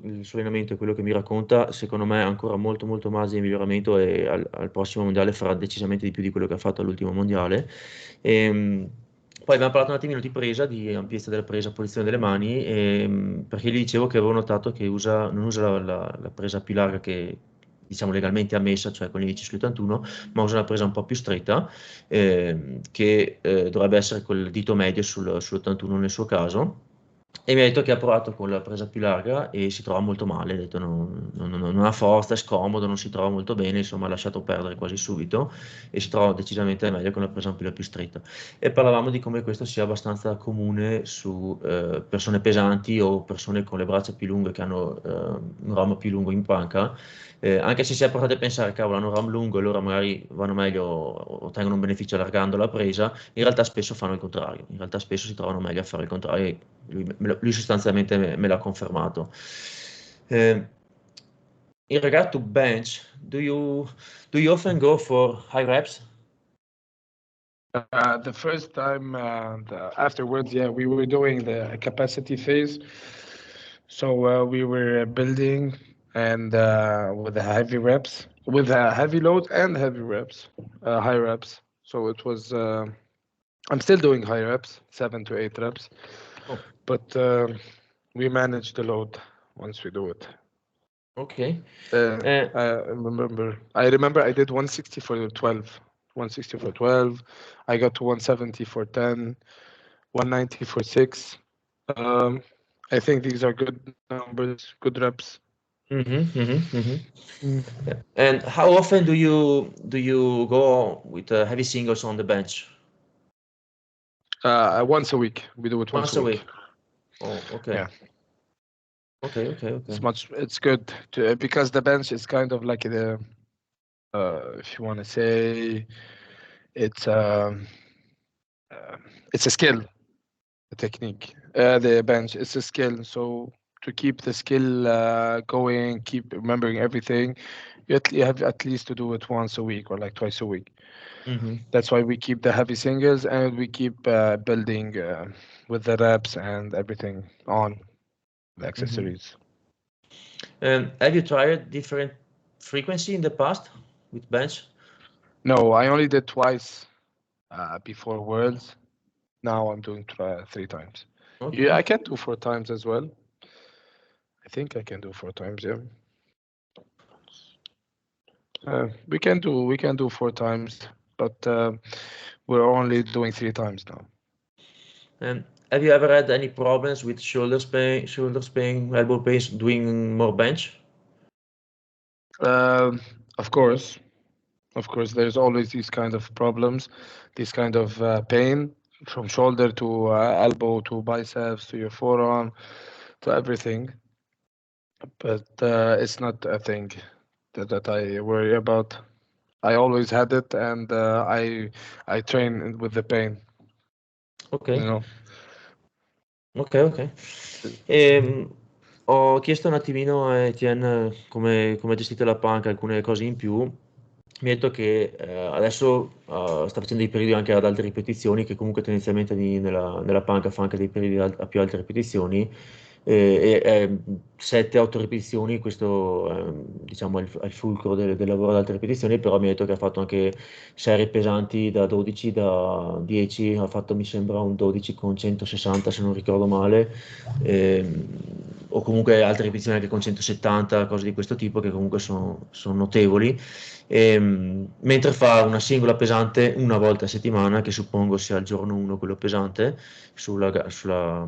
B: il suo allenamento e quello che mi racconta, secondo me ha ancora molto molto margine di miglioramento, e al prossimo mondiale farà decisamente di più di quello che ha fatto all'ultimo mondiale. Poi abbiamo parlato un attimino di presa, di ampiezza della presa, posizione delle mani, perché gli dicevo che avevo notato che non usa la presa più larga che diciamo legalmente ammessa, cioè con l'indice sull'81, ma usa una presa un po' più stretta, che dovrebbe essere col dito medio sull'81 nel suo caso. E mi ha detto che ha provato con la presa più larga e si trova molto male, ha detto non ha forza, è scomodo, non si trova molto bene, insomma ha lasciato perdere quasi subito e si trova decisamente meglio con la presa un po' più stretta. E parlavamo di come questo sia abbastanza comune su persone pesanti o persone con le braccia più lunghe che hanno un ramo più lungo in panca, anche se si è portati a pensare, cavolo, hanno un ramo lungo e loro magari vanno meglio, ottengono un beneficio allargando la presa, in realtà spesso fanno il contrario, in realtà spesso si trovano meglio a fare il contrario. E lui sostanzialmente me l'ha confermato. In regard to bench, do you often go for high reps?
A: The first time, afterwards, yeah, we were doing the capacity phase. So we were building and with the heavy reps, with a heavy load and heavy reps, high reps. So it was, I'm still doing high reps, 7 to 8 reps,
B: Oh,
A: but we manage the load once we do it.
B: okay.
A: I remember I did 160 for 12. 160 for 12. I got to 170 for 10, 190 for 6. I think these are good numbers, good reps.
B: And how often do you go with heavy singles on the bench?
A: Once a week. We do it once a week.
B: Oh, okay.
A: Yeah.
B: Okay.
A: It's good because the bench is kind of like the, if you want to say, it's a skill, the technique, the bench. It's a skill. So to keep the skill going, keep remembering everything, you have at least to do it once a week or like twice a week. That's why we keep the heavy singles and we keep building with the reps and everything on the accessories.
B: Have you tried different frequency in the past with bench?
A: No, I only did twice before Worlds. Now I'm doing 3 times.
B: Okay.
A: Yeah, I can do 4 times as well. I think I can do 4 times. Yeah. We can do 4 times, but we're only doing 3 times now.
B: Have you ever had any problems with shoulder pain, elbow pain, doing more bench?
A: Of course, there's always these kind of problems, this kind of pain from shoulder to elbow to biceps to your forearm to everything. But it's not a thing that I worry about. I always had it, and I train with the pain.
B: Ok.
A: You know?
B: Ok. Ho chiesto un attimino a Etienne come gestite la panca, alcune cose in più. Mi ha detto che adesso sta facendo dei periodi anche ad alte ripetizioni, che comunque tendenzialmente nella panca fa anche dei periodi a più alte ripetizioni. 7-8 ripetizioni, questo diciamo è il fulcro del lavoro ad alte ripetizioni, però mi ha detto che ha fatto anche serie pesanti da 12, da 10, ha fatto mi sembra un 12 con 160 se non ricordo male, o comunque altre ripetizioni anche con 170, cose di questo tipo che comunque sono notevoli. Mentre fa una singola pesante una volta a settimana, che suppongo sia il giorno 1 quello pesante, sulla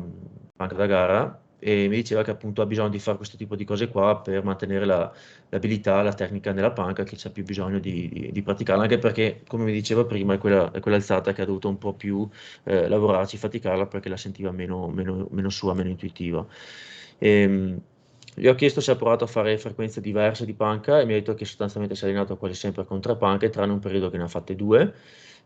B: panca da gara, e mi diceva che appunto ha bisogno di fare questo tipo di cose qua per mantenere l'abilità, la tecnica nella panca, che c'è più bisogno di praticarla, anche perché, come mi diceva prima, è quella alzata che ha dovuto un po' più lavorarci, faticarla, perché la sentiva meno sua, meno intuitiva. Gli ho chiesto se ha provato a fare frequenze diverse di panca e mi ha detto che sostanzialmente si è allenato quasi sempre con 3 panche, tranne un periodo che ne ha fatte 2,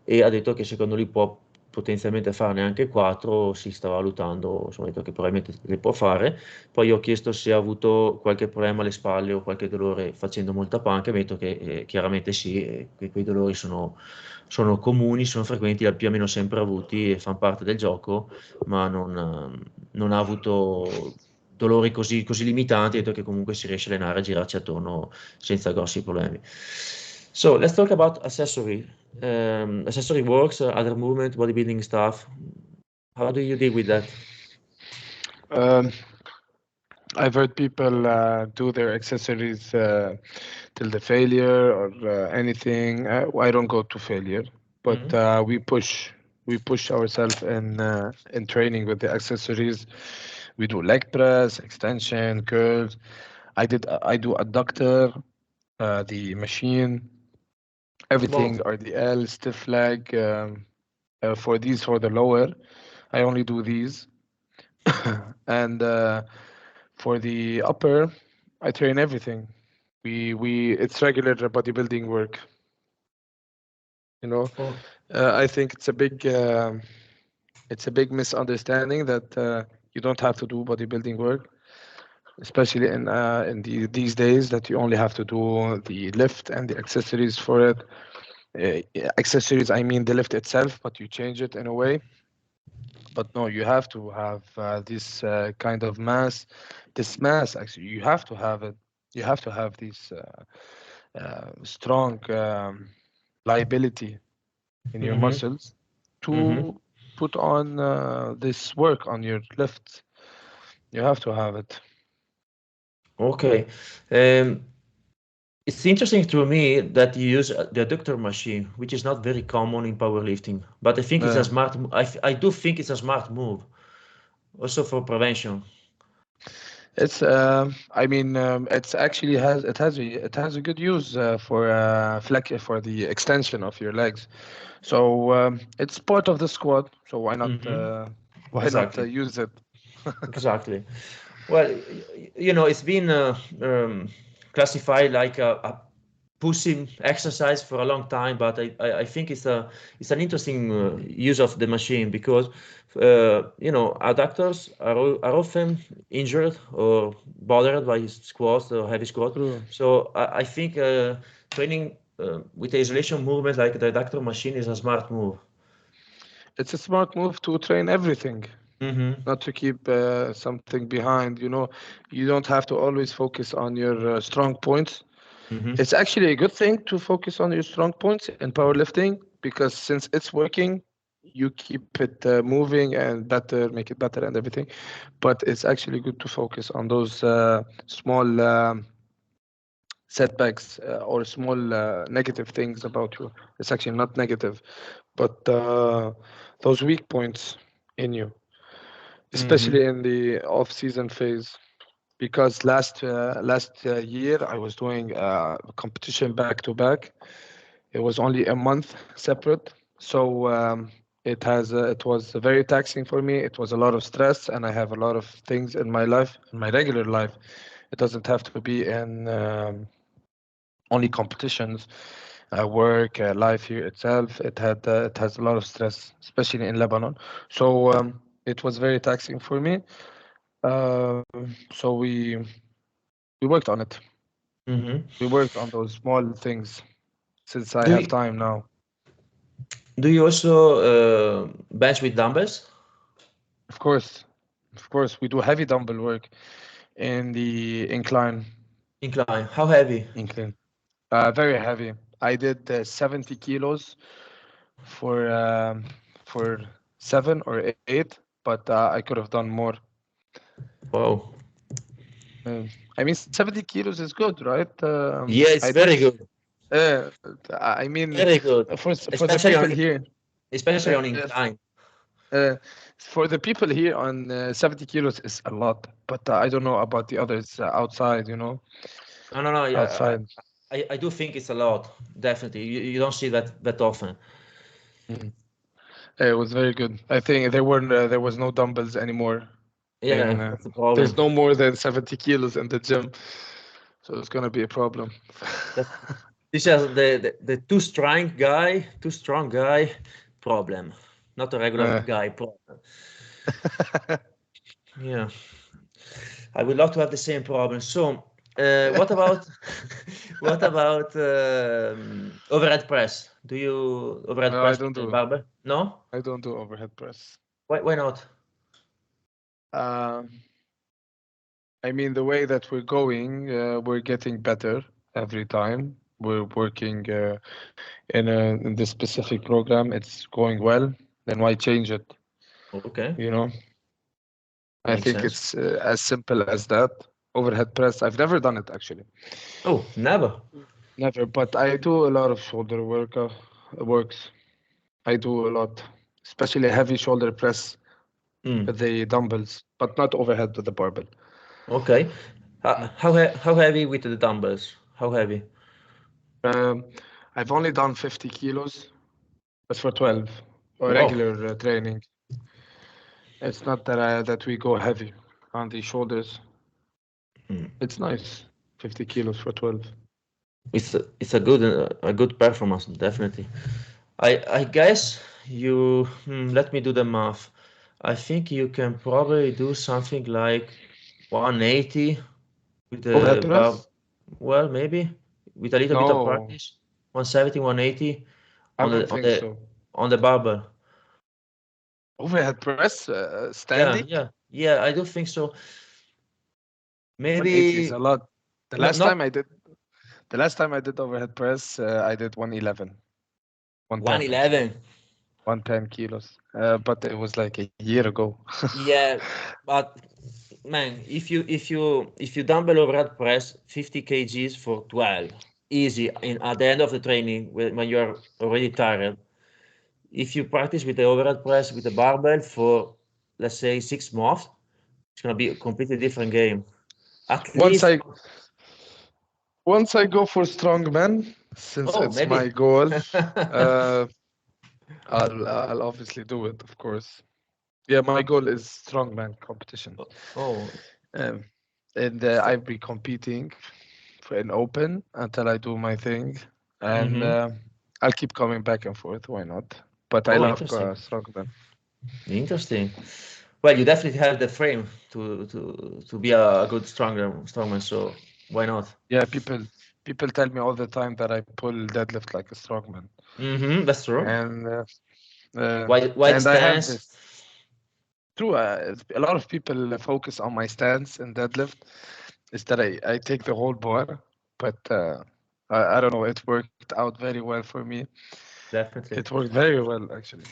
B: e ha detto che secondo lui può potenzialmente farne anche 4, si sta valutando, insomma, ha detto che probabilmente le può fare. Poi ho chiesto se ha avuto qualche problema alle spalle o qualche dolore facendo molta panca, e mi ha detto che chiaramente sì, che quei dolori sono comuni, sono frequenti, li ha più o meno sempre avuti e fanno parte del gioco, ma non ha avuto dolori così limitanti, ha detto che comunque si riesce a allenare, a girarci attorno senza grossi problemi. So let's talk about accessory. Accessory works, other movement, bodybuilding stuff. How do you deal with that?
A: I've heard people do their accessories till the failure or anything. I don't go to failure, but we push ourselves in training with the accessories. We do leg press, extension, curls. I do adductor, the machine, everything,
B: Wow.
A: RDL, stiff leg. For the lower, I only do these. And for the upper, I train everything. It's regular bodybuilding work. You know,
B: Oh.
A: I think it's a big misunderstanding that you don't have to do bodybuilding work, especially in these days, that you only have to do the lift and the accessories for it. Accessories, I mean the lift itself, but you change it in a way. But no, you have to have this kind of mass. This mass, actually, you have to have it. You have to have this strong liability in your
B: Mm-hmm.
A: muscles
B: Mm-hmm.
A: to put on this work on your lifts. You have to have it.
B: Okay. It's interesting to me that you use the adductor machine, which is not very common in powerlifting. But I think it's a
A: Uh,
B: smart. I do think it's a smart move, also for prevention.
A: it's I mean it's actually has a good use for for the extension of your legs. So it's part of the squat. So
B: Mm-hmm.
A: why not
B: Exactly.
A: use it?
B: Exactly. Well, it's been classified like a pushing exercise for a long time, but I think it's an interesting use of the machine because adductors are often injured or bothered by squats or heavy squat.
A: True.
B: So I think training with the isolation movement like the adductor machine is a smart move.
A: It's a smart move to train everything,
B: Mm-hmm.
A: not to keep something behind. You know, you don't have to always focus on your strong points.
B: Mm-hmm.
A: It's actually a good thing to focus on your strong points in powerlifting because since it's working, you keep it moving and better, make it better and everything. But it's actually good to focus on those small setbacks or small negative things about you. It's actually not negative, but those weak points in you,
B: Mm-hmm.
A: especially in the off-season phase. Because last year I was doing competition back to back. It was only a month separate, so it was very taxing for me. It was a lot of stress, and I have a lot of things in my life, in my regular life. It doesn't have to be in only competitions, work, life here itself. It has a lot of stress, especially in Lebanon. So it was very taxing for me. So we worked on it.
B: Mm-hmm.
A: We worked on those small things since I
B: Do
A: have
B: you,
A: time now.
B: do you also bench with dumbbells?
A: Of course, of course, we do heavy dumbbell work in the
B: Incline. How heavy?
A: incline. Very heavy. I did 70 kilos for for 7 or 8, but I could have done more.
B: Wow.
A: Uh, I mean, 70 kilos is good, right?
B: Yeah, it's
A: I did.
B: very good.
A: Uh, I mean,
B: Very good.
A: for the people here,
B: Especially
A: uh,
B: on
A: uh,
B: incline.
A: uh, for the people here on 70 kilos is a lot, but I don't know about the others outside. You know,
B: No. Yeah,
A: outside.
B: I do think it's a lot. Definitely. You don't see that often.
A: Mhm. It was very good. I think there was no dumbbells anymore.
B: Yeah,
A: In
B: that's the problem.
A: there's no more than 70 kilos in the gym, so it's gonna be a problem.
B: That this is the too strong guy problem, not a regular
A: Uh,
B: guy problem. Yeah, I would love to have the same problem. So, what about what about overhead press? Do you overhead
A: no, I
B: press
A: don't
B: with the
A: do.
B: barbell? No?
A: I don't do overhead press.
B: Why not?
A: Um, I mean, the way that we're going, we're getting better every time. We're working in this specific program. It's going well. Then why change it?
B: Okay,
A: You know, I
B: makes
A: think
B: sense.
A: it's as simple as that. Overhead press. I've never done it actually.
B: Oh, never.
A: Never, but I do a lot of shoulder works. I do a lot, especially heavy shoulder press. with the dumbbells, but not overhead with the barbell.
B: Okay. How heavy with the dumbbells? How heavy?
A: I've only done 50 kilos, but for 12 or
B: Wow.
A: regular training. It's not that we go heavy on the shoulders. It's nice, 50 kilos for 12.
B: It's a good performance, definitely. I guess you let me do the math. I think you can probably do something like 180 with
A: Overhead
B: the bar.
A: press?
B: Well, maybe with a little bit of
A: No,
B: practice. 170, 180
A: I don't think so.
B: on the barbell.
A: Overhead press,
B: Yeah,
A: standing?
B: yeah, I do think so.
A: 180 is
B: Maybe
A: a lot. The
B: not
A: last time I did overhead press, I did 111, 110 actually,
B: 111.
A: 110 kilos. But it was like a year ago.
B: Yeah, but man, if you dumbbell overhead press 50 kgs for 12, easy at the end of the training when you're already tired. If you practice with the overhead press with the barbell for, let's say, 6 months, it's gonna be a completely different game. At
A: Once
B: least,
A: I go for strongman, since
B: oh,
A: it's my
B: maybe.
A: goal, uh, I'll obviously do it, of course. Yeah, my goal is strongman competition.
B: Oh,
A: Um, and I'll be competing for an open until I do my thing, and I'll keep coming back and forth. Why not? But I
B: oh,
A: love
B: interesting.
A: strongman.
B: Interesting. Well, you definitely have the frame to be a good strongman, so why not?
A: Yeah, people tell me all the time that I pull deadlift like a strongman,
B: That's true.
A: and
B: Wide
A: and I have
B: stance.
A: this. True. A lot of people focus on my stance in deadlift. Is that I take the whole bar, but I don't know. It worked out very well for me.
B: Definitely.
A: It worked very well actually.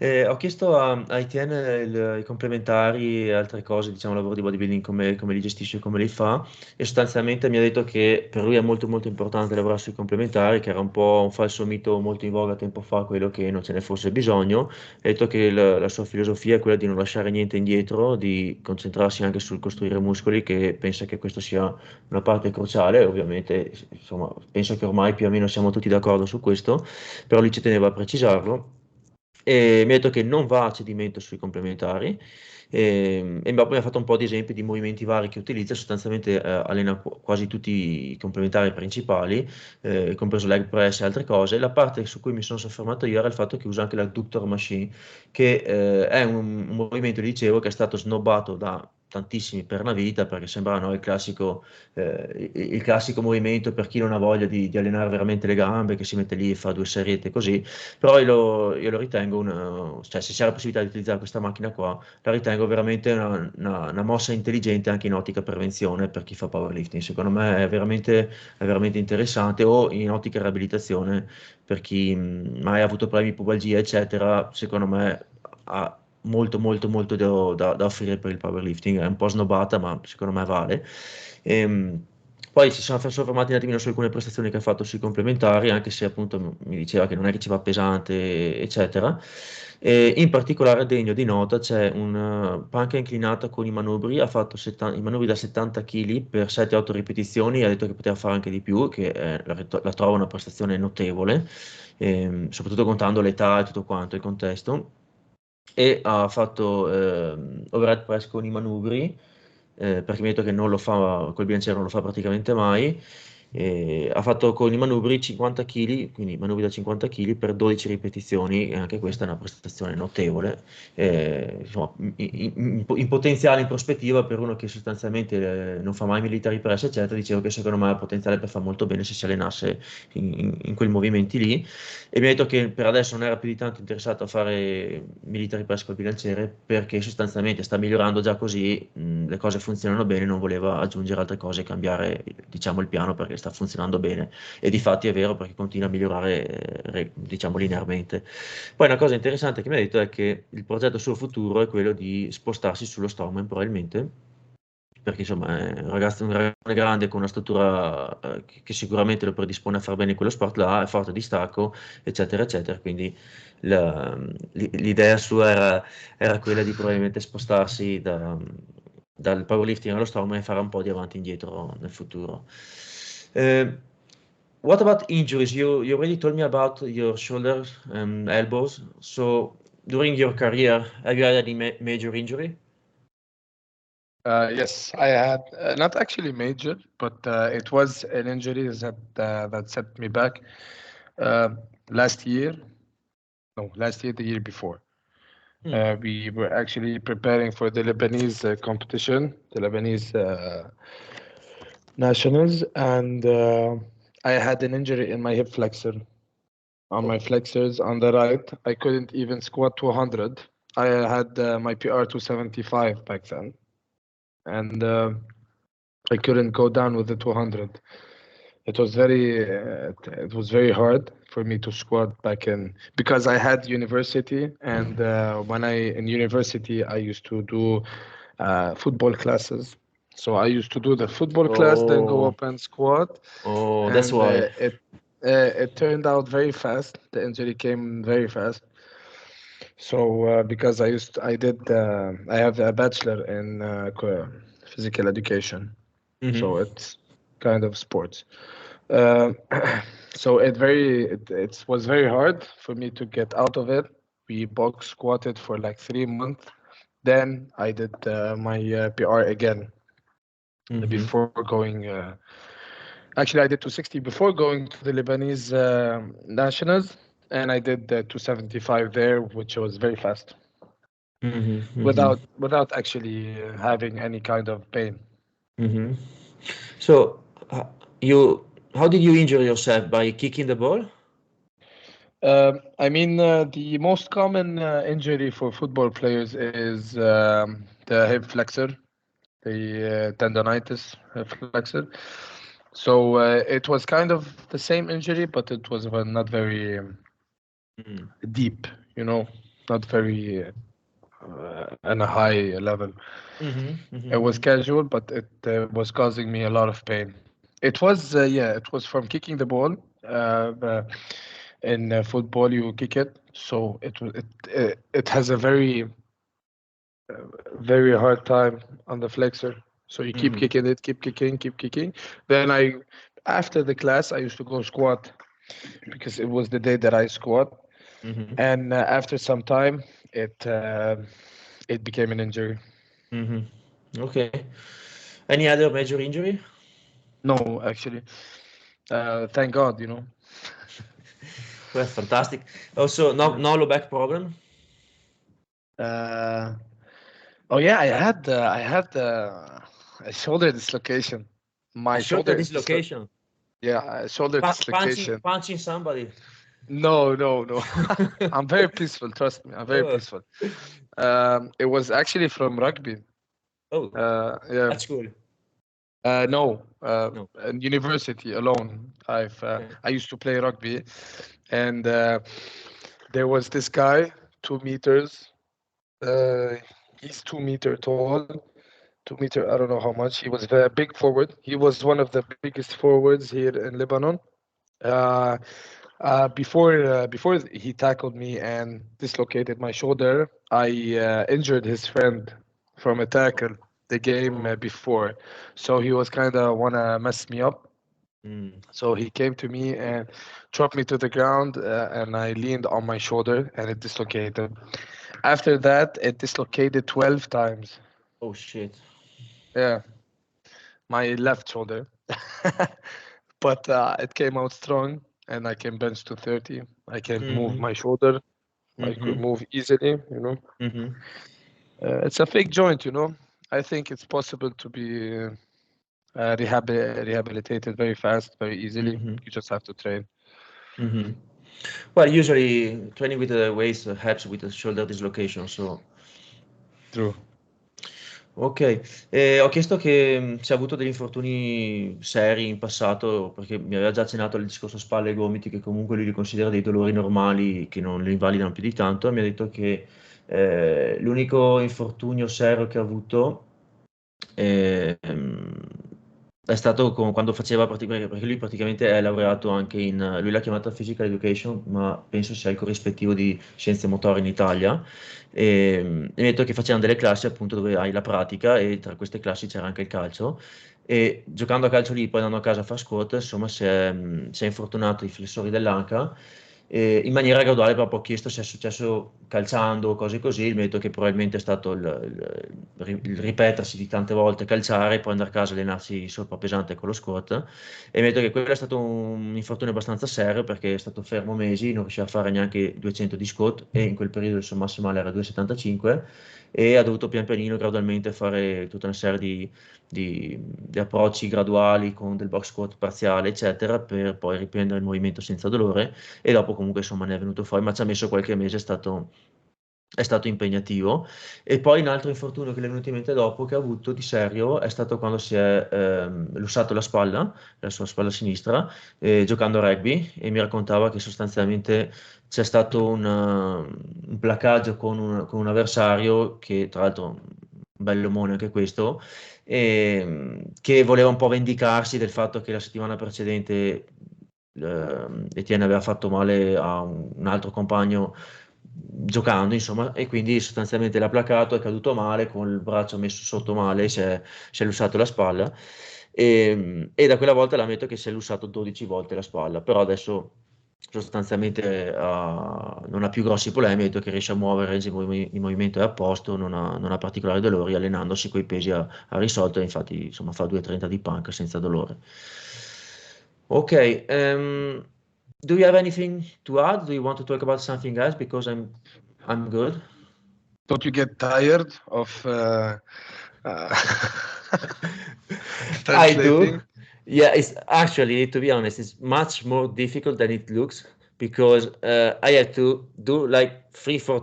B: Ho chiesto a Etienne i complementari e altre cose, diciamo, lavoro di bodybuilding, come li gestisce e come li fa, e sostanzialmente mi ha detto che per lui è molto molto importante lavorare sui complementari, che era un po' un falso mito molto in voga tempo fa, quello che non ce ne fosse bisogno. Ha detto che la sua filosofia è quella di non lasciare niente indietro, di concentrarsi anche sul costruire muscoli, che pensa che questo sia una parte cruciale. Ovviamente, insomma, penso che ormai più o meno siamo tutti d'accordo su questo, però lui ci teneva a precisarlo. E mi ha detto che non va a cedimento sui complementari, e mi ha fatto un po' di esempi di movimenti vari che utilizza. Sostanzialmente allena quasi tutti i complementari principali, compreso leg press e altre cose. La parte su cui mi sono soffermato io era il fatto che usa anche l'adductor machine, che è un movimento, dicevo, che è stato snobbato da tantissimi per la vita, perché sembra, no, il classico movimento per chi non ha voglia di allenare veramente le gambe, che si mette lì e fa 2 seriette così. Però io lo ritengo cioè, se c'è la possibilità di utilizzare questa macchina qua, la ritengo veramente una mossa intelligente anche in ottica prevenzione per chi fa powerlifting. Secondo me è veramente interessante, o in ottica riabilitazione per chi mai ha avuto problemi di pubalgia, eccetera. Secondo me ha molto molto molto da offrire per il powerlifting. È un po' snobbata, ma secondo me vale. Poi ci siamo soffermati un attimino su alcune prestazioni che ha fatto sui complementari, anche se appunto mi diceva che non è che ci va pesante, eccetera. E in particolare degno di nota c'è un panca inclinata con i manubri. Ha fatto i manubri da 70 kg per 7-8 ripetizioni, ha detto che poteva fare anche di più, che la trova una prestazione notevole, soprattutto contando l'età e tutto quanto, il contesto. E ha fatto overhead press con i manubri, perché mi ha detto che non lo fa, col bilanciere non lo fa praticamente mai. Ha fatto con i manubri 50 kg, quindi manubri da 50 kg per 12 ripetizioni, e anche questa è una prestazione notevole. Insomma, in potenziale, in prospettiva, per uno che sostanzialmente non fa mai military press, eccetera, dicevo che secondo me ha potenziale per fare molto bene se si allenasse in quei movimenti lì. E mi ha detto che per adesso non era più di tanto interessato a fare military press col bilanciere, perché sostanzialmente sta migliorando già così, le cose funzionano bene, non voleva aggiungere altre cose e cambiare, diciamo, il piano, perché sta funzionando bene. E difatti è vero, perché continua a migliorare, diciamo, linearmente. Poi una cosa interessante che mi ha detto è che il progetto suo futuro è quello di spostarsi sullo strongman, probabilmente, perché insomma è un ragazzo grande con una statura che sicuramente lo predispone a far bene in quello sport là, è forte di stacco, eccetera, eccetera. Quindi l'idea sua era quella di probabilmente spostarsi dal powerlifting allo strongman e fare un po' di avanti e indietro nel futuro. What about injuries? You already told me about your shoulders and elbows. So during your career, have you had any major injury?
A: Yes, I had not actually major, but it was an injury that set me back. Uh, last year, the year before, we were actually preparing for the Lebanese competition, the Lebanese nationals, and I had an injury in my hip flexor. On my flexors on the right, I couldn't even squat 200. I had my PR 275 back then, and I couldn't go down with the 200. It was very hard for me to squat back in because I had university, and when in university I used to do football classes. So I used to do the football class, then go up and squat,
B: Oh, that's
A: and
B: why.
A: it turned out very fast. The injury came very fast. So because I have a bachelor in physical education, so it's kind of sports. Uh, so it was very hard for me to get out of it. We box squatted for like 3 months. Then I did my PR again before going. Actually, I did 260 before going to the Lebanese nationals, and I did 275 there, which was very fast, without actually having any kind of pain.
B: So, how did you injure yourself? By kicking the ball?
A: I mean, the most common injury for football players is the hip flexor, the tendonitis flexor. So it was kind of the same injury, but it was not very deep, not very on a high level. It was casual, but it was causing me a lot of pain. It was from kicking the ball. In football, you kick it, so it has a very hard time on the flexor. So you keep kicking it, keep kicking. Then after the class, I used to go squat because it was the day that I squat. And after some time, it became an injury.
B: Okay. Any other major injury?
A: No, actually. Thank God,
B: Well, fantastic. Also, no low back problem?
A: Oh yeah, I had a shoulder dislocation. My
B: A shoulder
A: shoulder
B: dislocation?
A: yeah, a shoulder dislocation.
B: Punching somebody?
A: No. I'm very peaceful, trust me. I'm very peaceful. It was actually from rugby.
B: Oh,
A: Yeah.
B: that's cool.
A: No,
B: No.
A: in university alone. I used to play rugby, and there was this guy, 2 meters. He's 2 meter tall, 2 meter. I don't know how much. He was a big forward. He was one of the biggest forwards here in Lebanon. Before he tackled me and dislocated my shoulder, I injured his friend from a tackle the game before. So he was kind of wanna mess me up. So he came to me and dropped me to the ground, and I leaned on my shoulder, and it dislocated. After that, it dislocated 12 times.
B: Oh shit.
A: Yeah, my left shoulder. But it came out strong, and I can bench to 30. I can move my shoulder. I could move easily. It's a fake joint. I think it's possible to be rehabilitated very fast, very easily. You just have to train.
B: Well, usually training with the weights helps with the shoulder dislocation, so...
A: True.
B: Ok, ho chiesto che se ha avuto degli infortuni seri in passato, perché mi aveva già accennato al discorso spalle e gomiti, che comunque lui li considera dei dolori normali che non li invalidano più di tanto, e mi ha detto che l'unico infortunio serio che ha avuto È stato quando faceva, perché lui praticamente è laureato anche lui l'ha chiamata Physical Education, ma penso sia il corrispettivo di Scienze Motorie in Italia. E mi ha detto che facevano delle classi appunto dove hai la pratica e tra queste classi c'era anche il calcio. E giocando a calcio lì, poi andando a casa a fare squat, insomma, si è infortunato i flessori dell'anca e in maniera graduale, proprio ho chiesto se è successo calciando o cose così, mi ha detto che probabilmente è stato il ripetersi di tante volte calciare, poi andare a casa e allenarsi sopra pesante con lo squat e mi ha detto che quello è stato un infortunio abbastanza serio perché è stato fermo mesi, non riusciva a fare neanche 200 di squat e in quel periodo il suo massimale era 2,75 e ha dovuto pian pianino gradualmente fare tutta una serie di approcci graduali con del box squat parziale, eccetera, per poi riprendere il movimento senza dolore e dopo comunque insomma ne è venuto fuori, ma ci ha messo qualche mese, è stato impegnativo. E poi un altro infortunio che le è venuto in mente dopo che ha avuto di serio è stato quando si è lussato la sua spalla sinistra, giocando a rugby e mi raccontava che sostanzialmente c'è stato un placaggio con un avversario che tra l'altro un bell'omone anche questo, che voleva un po' vendicarsi del fatto che la settimana precedente Etienne aveva fatto male a un altro compagno giocando, insomma, e quindi sostanzialmente l'ha placato, è caduto male, con il braccio messo sotto male, si è lussato la spalla e da quella volta l'ammetto che si è lussato 12 volte la spalla, però adesso sostanzialmente non ha più grossi problemi, ha detto che riesce a muovere, il movimento è a posto, non ha particolari dolori, allenandosi coi pesi ha risolto, e infatti insomma fa 2,30 di panca senza dolore. Ok, do you have anything to add? Do you want to talk about something else? Because I'm good.
A: Don't you get tired of
B: I do.
A: translating?
B: Yeah, it's actually, to be honest, it's much more difficult than it looks because I have to do like three, four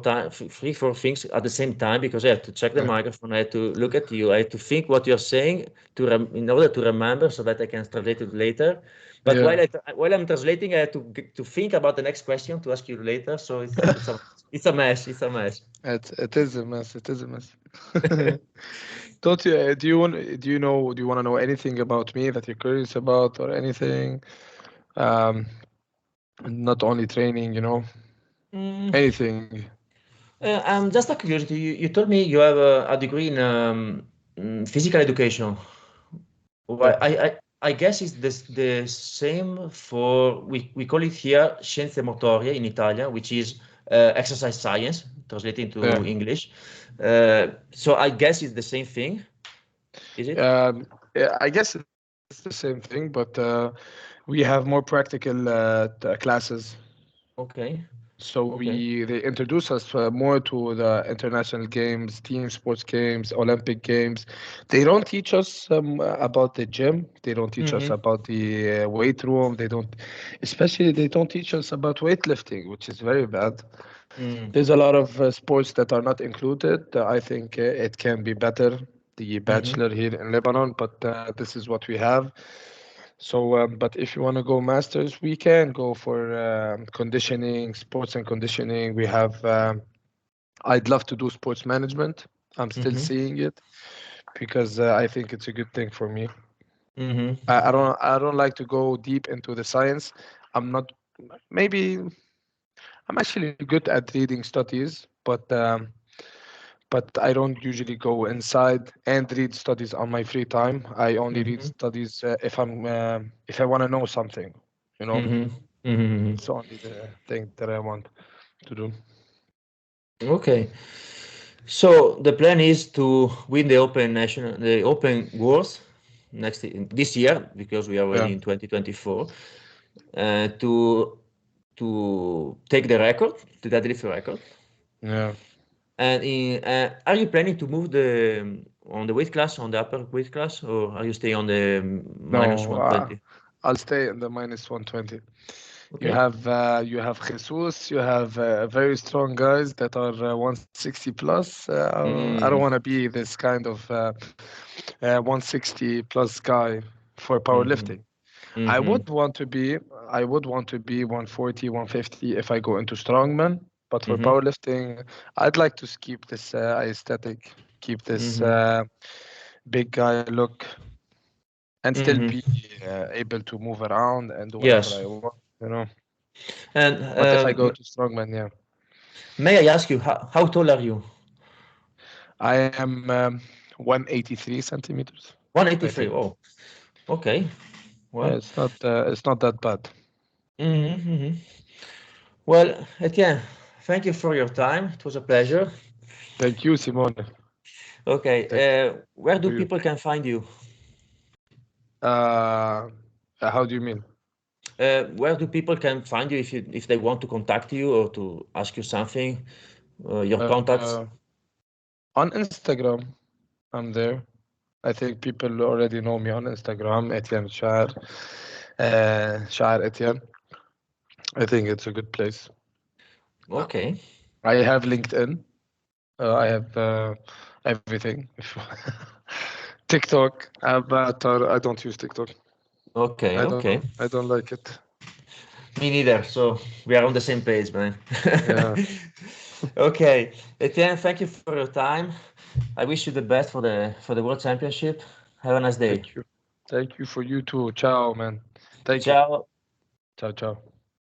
B: things at the same time because I have to check the microphone, I have to look at you, I have to think what you're saying in order to remember so that I can translate it later. But
A: Yeah.
B: while I'm translating, I have to think about the next question to ask you later. So it's a mess. It's a mess.
A: It is a mess. It is a mess. Don't you? Do you want? Do you know? Do you want to know anything about me that you're curious about, or anything? Not only training, anything.
B: Just a curiosity, you told me you have a degree in physical education. Well, I guess it's the same for, we call it here scienze motorie in Italian, which is exercise science, translated into
A: Yeah.
B: English. So I guess it's the same thing, is it?
A: Yeah, I guess it's the same thing, but we have more practical classes.
B: Okay.
A: So
B: Okay.
A: they introduce us more to the international games, team sports games, Olympic games. They don't teach us about the gym. They don't teach us
B: Mm-hmm.
A: about the weight room. Especially they don't teach us about weightlifting, which is very bad.
B: Mm.
A: There's a lot of sports that are not included. I think it can be better, the
B: Mm-hmm.
A: bachelor here in Lebanon, but this is what we have. So, but if you want to go masters, we can go for conditioning, sports and conditioning. We have. I'd love to do sports management. I'm still
B: Mm-hmm.
A: seeing it because I think it's a good thing for me.
B: Mm-hmm.
A: I don't like to go deep into the science. I'm not. Maybe I'm actually good at reading studies, but I don't usually go inside and read studies on my free time. I only read
B: Mm-hmm.
A: studies if I want to know something.
B: Mm-hmm. Mm-hmm.
A: It's only the thing that I want to do.
B: Okay. So the plan is to win the Open Worlds this year because we are already
A: Yeah,
B: in 2024. To take the record, the deadlift record.
A: yeah.
B: And are you planning to move on the weight class, on the upper weight class, or are you staying on the minus
A: No,
B: 120?
A: I'll stay in the minus 120.
B: Okay.
A: You have Jesus. You have very strong guys that are 160 plus. I don't
B: Mm,
A: want to be this kind of 160 plus guy for
B: mm-hmm,
A: powerlifting. I
B: mm-hmm,
A: would want to be I would want to be 140, 150 if I go into strongman. But for
B: mm-hmm,
A: powerlifting, I'd like to keep this aesthetic, keep this
B: mm-hmm,
A: big guy look, and still be able to move around and do whatever I want, you know.
B: And
A: But if I go to strongman, yeah.
B: may I ask you, how tall are you?
A: I am 183 centimeters.
B: 183. Oh, okay. Well,
A: yeah, it's not that bad.
B: Well, Etienne, thank you for your time. It was a pleasure.
A: Thank you, Simone.
B: Okay. Where do people can find you?
A: How do you mean?
B: Where do people can find you if they want to contact you or to ask you something? Your contacts?
A: On Instagram, I'm there. I think people already know me on Instagram, Etienne El Chaer, Chaer Etienne. I think it's a good place.
B: Okay.
A: I have LinkedIn. I have everything. TikTok, but I don't use TikTok.
B: Okay.
A: I don't like it.
B: Me neither. So we are on the same page, man.
A: Yeah.
B: Okay, Etienne, thank you for your time. I wish you the best for the World Championship. Have a nice day.
A: Thank you. Thank you for you too. Ciao, man. Thank you.
B: Ciao.
A: Ciao, ciao.